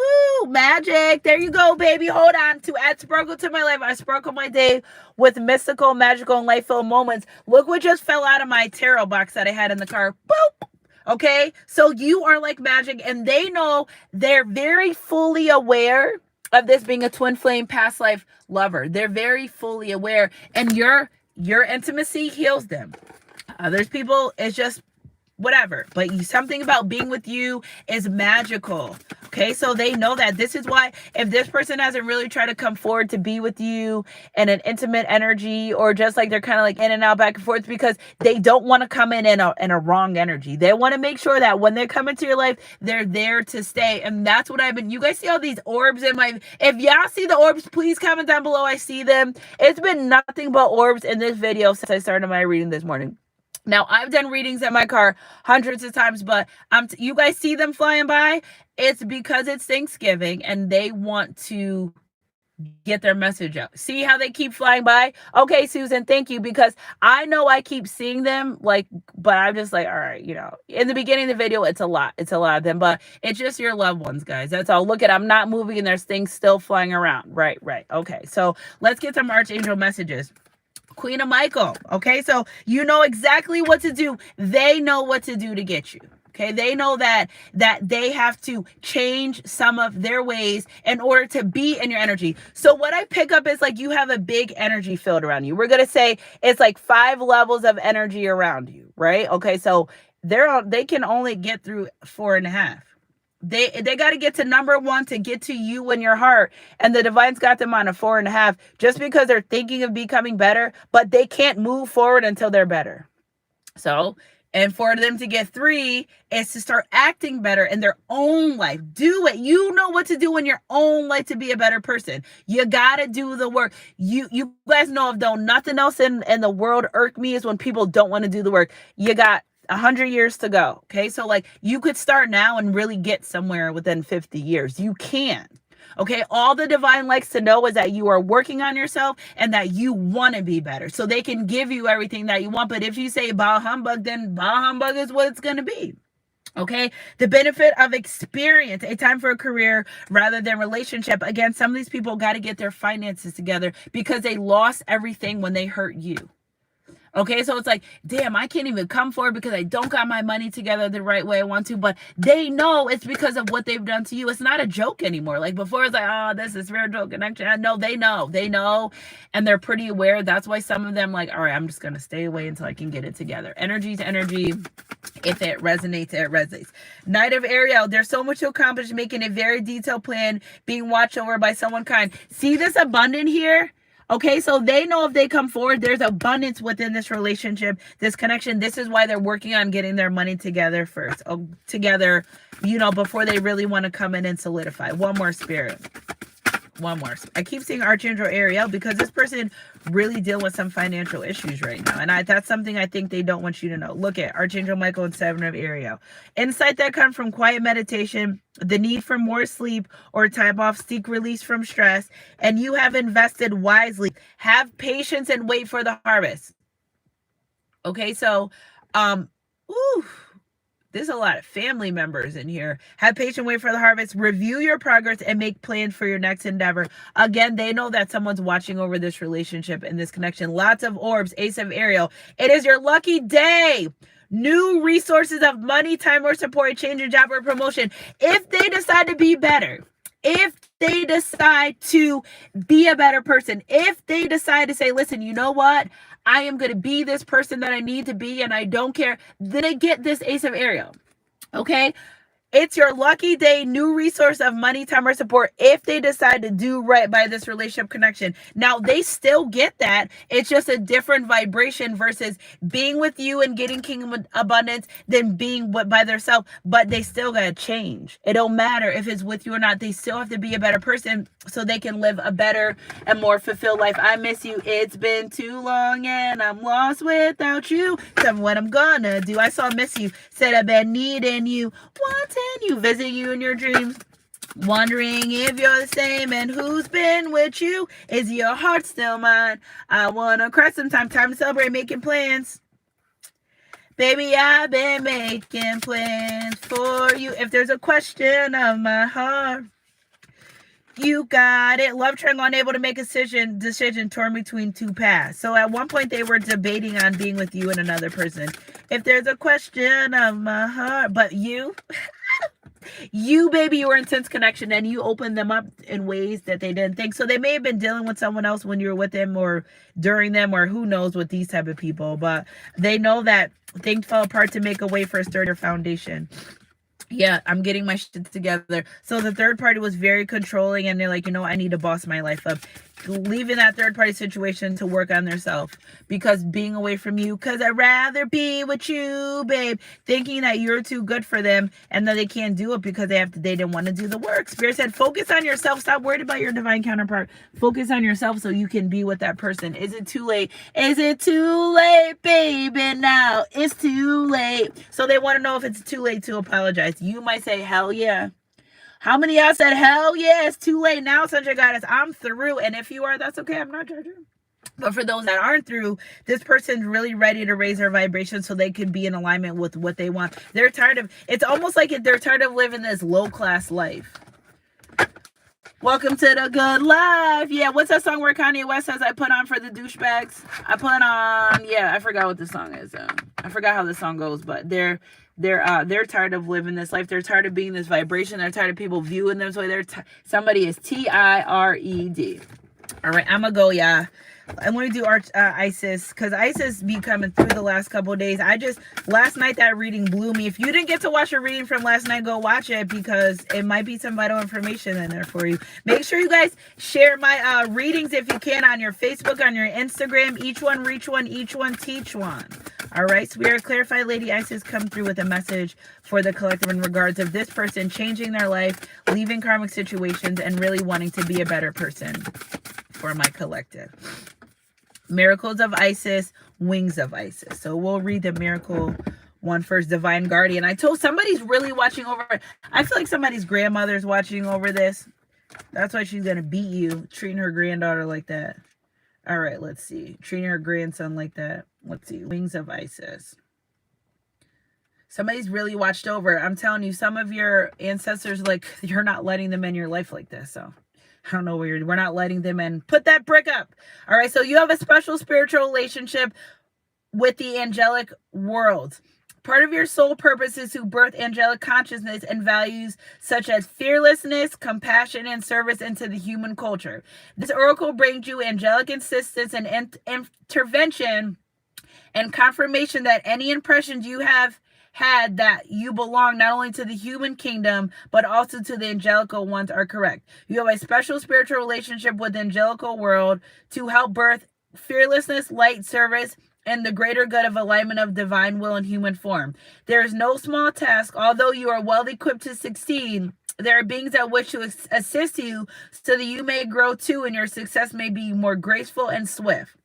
magic. There you go, baby. Hold on. To add sparkle to my life, I sparkle my day with mystical, magical, and life-filled moments. Look what just fell out of my tarot box that I had in the car. Boop. Okay, so you are like magic, and they know, they're very fully aware of this being a twin flame past life lover. They're very fully aware, and your intimacy heals them. Others people, it's just whatever, but something about being with you is magical. Okay, so they know that. This is why, if this person hasn't really tried to come forward to be with you in an intimate energy, or just like they're kind of like in and out, back and forth, because they don't want to come in a wrong energy. They want to make sure that when they come into your life, they're there to stay. And that's what I've been, you guys see all these orbs in my, if y'all see the orbs, please comment down below. I see them. It's been nothing but orbs in this video since I started my reading this morning. Now, I've done readings in my car hundreds of times, but you guys see them flying by? It's because it's Thanksgiving and they want to get their message out. See how they keep flying by? Okay, Susan, thank you, because I know I keep seeing them, like, but I'm just like, all right, in the beginning of the video, it's a lot of them, but it's just your loved ones, guys. That's all. Look at, I'm not moving and there's things still flying around. Right. Okay, so let's get some archangel messages. Queen of Michael. Okay, so you know exactly what to do. They know what to do to get you. Okay, they know that they have to change some of their ways in order to be in your energy. So what I pick up is like you have a big energy field around you. We're gonna say it's like 5 levels of energy around you, right? Okay, so they can only get through 4.5. They got to get to number 1 to get to you in your heart, and the divine's got them on a 4.5 just because they're thinking of becoming better, but they can't move forward until they're better. So, and for them to get 3 is to start acting better in their own life. Do it. You know what to do in your own life to be a better person. You got to do the work. You guys know, if though nothing else in the world irk me is when people don't want to do the work. You got 100 years to go. Okay, so like you could start now and really get somewhere within 50 years. You can. Okay, all the divine likes to know is that you are working on yourself and that you want to be better, so they can give you everything that you want. But if you say bah humbug, then bah humbug is what it's going to be. Okay, the benefit of experience, a time for a career rather than relationship. Again, some of these people got to get their finances together because they lost everything when they hurt you. Okay, so it's like, damn, I can't even come forward because I don't got my money together the right way I want to. But they know it's because of what they've done to you. It's not a joke anymore. Like before, it's like, oh, this is spiritual connection. I know they know, and they're pretty aware. That's why some of them like, all right, I'm just gonna stay away until I can get it together. Energy's energy. If it resonates, it resonates. Knight of Ariel, there's so much to accomplish, making a very detailed plan, being watched over by someone kind. See this abundant here? Okay, so they know if they come forward, there's abundance within this relationship, this connection. This is why they're working on getting their money together first. Together, before they really want to come in and solidify. One more, Spirit. One more. I keep seeing Archangel Ariel because this person really dealing with some financial issues right now. And that's something I think they don't want you to know. Look at Archangel Michael and 7 of Ariel. Insight that comes from quiet meditation, the need for more sleep or time off, seek release from stress, and you have invested wisely. Have patience and wait for the harvest. Okay, so, there's a lot of family members in here. Have patience, wait for the harvest. Review your progress and make plans for your next endeavor. Again, they know that someone's watching over this relationship and this connection. Lots of orbs. Ace of Ariel. It is your lucky day. New resources of money, time, or support. Change your job or promotion. If they decide to be better. If they decide to be a better person. If they decide to say, listen, you know what? I am going to be this person that I need to be, and I don't care. Then they get this Ace of Ariel. Okay? It's your lucky day, new resource of money, time, or support if they decide to do right by this relationship connection. Now, they still get that. It's just a different vibration versus being with you and getting kingdom abundance than being by themselves. But they still got to change. It don't matter if it's with you or not. They still have to be a better person so they can live a better and more fulfilled life. I miss you. It's been too long and I'm lost without you. Tell me what I'm gonna do. I saw Miss You. Said I've been needing you, wanting you, visiting you in your dreams. Wondering if you're the same and who's been with you. Is your heart still mine? I wanna cry sometime. Time to celebrate, making plans. Baby, I've been making plans for you. If there's a question of my heart, you got it. Love triangle, unable to make a decision torn between two paths. So at one point they were debating on being with you and another person. If there's a question of my heart, but you, baby, you were intense connection and you opened them up in ways that they didn't think. So they may have been dealing with someone else when you were with them or during them, or who knows with these type of people, but they know that things fell apart to make a way for a sturdier foundation. Yeah, I'm getting my shit together. So the third party was very controlling and they're like, I need to boss my life up. Leaving that third party situation to work on themselves, because being away from you, because I'd rather be with you, babe, thinking that you're too good for them and that they can't do it because they didn't want to do the work. Spirit said, focus on yourself. Stop worried about your divine counterpart. Focus on yourself so you can be with that person. Is it too late? Is it too late, baby? Now it's too late. So they want to know if it's too late to apologize. You might say, hell yeah. How many of y'all said, hell yeah, it's too late now, Sunshine Goddess, I'm through? And if you are, that's okay. I'm not judging. But for those that aren't through, this person's really ready to raise their vibration so they can be in alignment with what they want. They're tired of, it's almost like they're tired of living this low-class life. Welcome to the good life. Yeah, what's that song where Kanye West says, I put on for the douchebags? I put on, yeah, I forgot what the song is. I forgot how the song goes, but they're tired of living this life. They're tired of being this vibration. They're tired of people viewing them this way. Somebody is TIRED. All right, I'm gonna go, yeah. I'm going to do Isis, because Isis be coming through the last couple of days. Last night that reading blew me. If you didn't get to watch a reading from last night, go watch it, because it might be some vital information in there for you. Make sure you guys share my readings if you can on your Facebook, on your Instagram. Each one reach one, each one teach one. All right, Spirit, clarify, Lady Isis, come through with a message for the collective in regards of this person changing their life, leaving karmic situations, and really wanting to be a better person for my collective. Miracles of Isis, Wings of Isis. So we'll read the miracle one first. Divine Guardian. I told somebody's really watching over. I feel like somebody's grandmother's watching over this. That's why she's going to beat you, treating her granddaughter like that. All right, let's see. Treating her grandson like that. Let's see. Wings of Isis. Somebody's really watched over. I'm telling you, some of your ancestors, like, you're not letting them in your life like this. So I don't know where we're not letting them in. Put that brick up. All right. So you have a special spiritual relationship with the angelic world. Part of your soul purpose is to birth angelic consciousness and values such as fearlessness, compassion, and service into the human culture. This oracle brings you angelic assistance and intervention and confirmation that any impressions you have had that you belong not only to the human kingdom but also to the angelical ones are correct. You have a special spiritual relationship with the angelical world to help birth fearlessness, light, service, and the greater good of alignment of divine will in human form. There is no small task. Although you are well equipped to succeed, there are beings that wish to assist you so that you may grow too and your success may be more graceful and swift.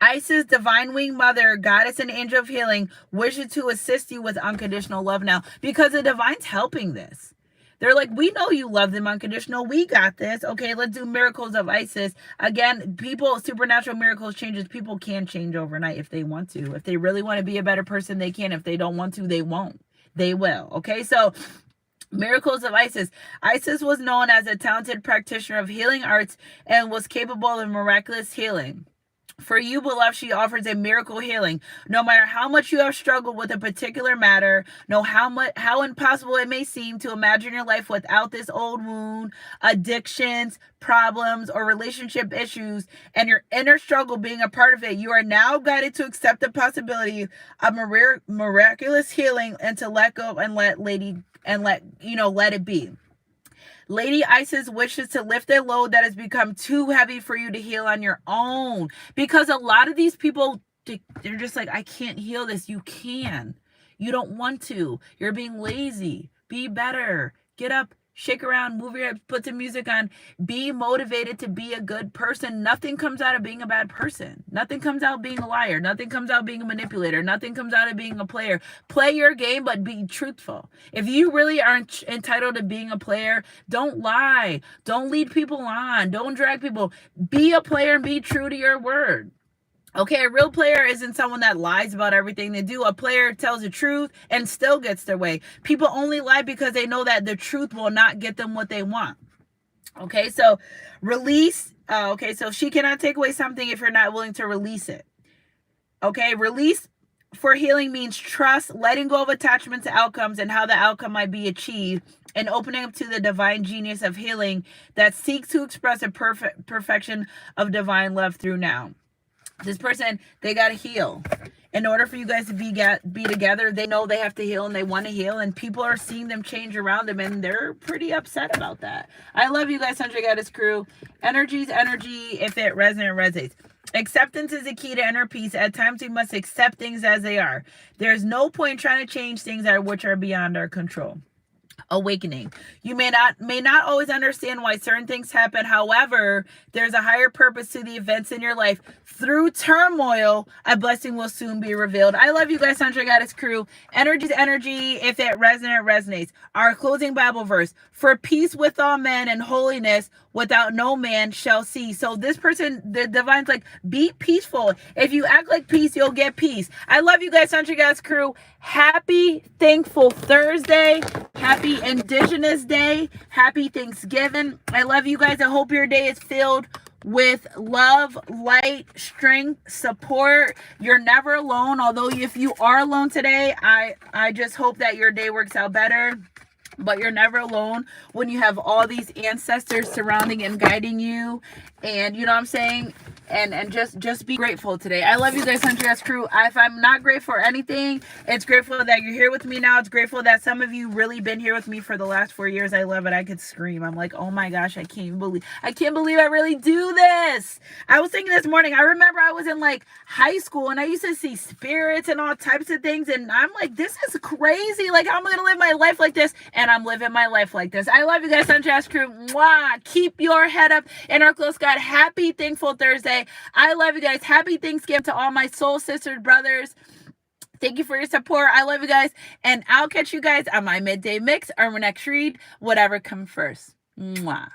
Isis, Divine Wing Mother, Goddess and Angel of Healing, wishes to assist you with unconditional love now, because the Divine's helping this. They're like, we know you love them unconditional. We got this. Okay, let's do miracles of Isis. Again, supernatural miracles changes. People can change overnight if they want to. If they really want to be a better person, they can. If they don't want to, they won't. They will. Okay, so miracles of Isis. Isis was known as a talented practitioner of healing arts and was capable of miraculous healing. For you, beloved, she offers a miracle healing. No matter how much you have struggled with a particular matter, how impossible it may seem to imagine your life without this old wound, addictions, problems, or relationship issues, and your inner struggle being a part of it, you are now guided to accept the possibility of miraculous healing and to let go and let Lady and let it be. Lady Isis wishes to lift a load that has become too heavy for you to heal on your own. Because a lot of these people, they're just like, I can't heal this. You can. You don't want to. You're being lazy. Be better. Get up, shake around, move your hips, put some music on. Be motivated to be a good person. Nothing comes out of being a bad person. Nothing comes out of being a liar. Nothing comes out of being a manipulator. Nothing comes out of being a player. Play your game, but be truthful. If you really aren't entitled to being a player, don't lie. Don't lead people on. Don't drag people. Be a player and be true to your word. Okay, a real player isn't someone that lies about everything they do. A player tells the truth and still gets their way. People only lie because they know that the truth will not get them what they want. Okay, so release. Okay, so she cannot take away something if you're not willing to release it. Okay, release for healing means trust, letting go of attachment to outcomes and how the outcome might be achieved, and opening up to the divine genius of healing that seeks to express a perfection of divine love through now. This person, they got to heal. In order for you guys to be together, they know they have to heal and they want to heal, and people are seeing them change around them, and they're pretty upset about that. I love you guys, 100 Goddess crew. Energy's energy. If it resonates. Acceptance is the key to inner peace. At times we must accept things as they are. There's no point trying to change things which are beyond our control. Awakening. You may not always understand why certain things happen. However, there's a higher purpose to the events in your life. Through turmoil, a blessing will soon be revealed. I love you guys, 100 Goddess crew. Energy's energy. If it resonates. Our closing Bible verse: for peace with all men and holiness without no man shall see. So this person, the divine's like, be peaceful. If you act like peace, you'll get peace. I love you guys, 100 Goddess crew. Happy Thankful Thursday. Happy Indigenous Day. Happy Thanksgiving. I love you guys. I hope your day is filled with love, light, strength, support. You're never alone. Although if you are alone today, I just hope that your day works out better. But you're never alone when you have all these ancestors surrounding and guiding you. And you know what I'm saying? And just be grateful today. I love you guys, 100 Goddess crew. If I'm not grateful for anything, it's grateful that you're here with me now. It's grateful that some of you really been here with me for the last 4 years. I love it. I could scream. I'm like, oh my gosh, I can't believe I really do this. I was thinking this morning, I remember I was in like high school and I used to see spirits and all types of things. And I'm like, this is crazy. Like, how am I going to live my life like this? And I'm living my life like this. I love you guys, 100 Goddess crew. Mwah. Keep your head up in our close God. Happy Thankful Thursday. I love you guys. Happy Thanksgiving to all my soul sisters, brothers. Thank you for your support. I love you guys. And I'll catch you guys on my midday mix or my next read, whatever comes first. Mwah.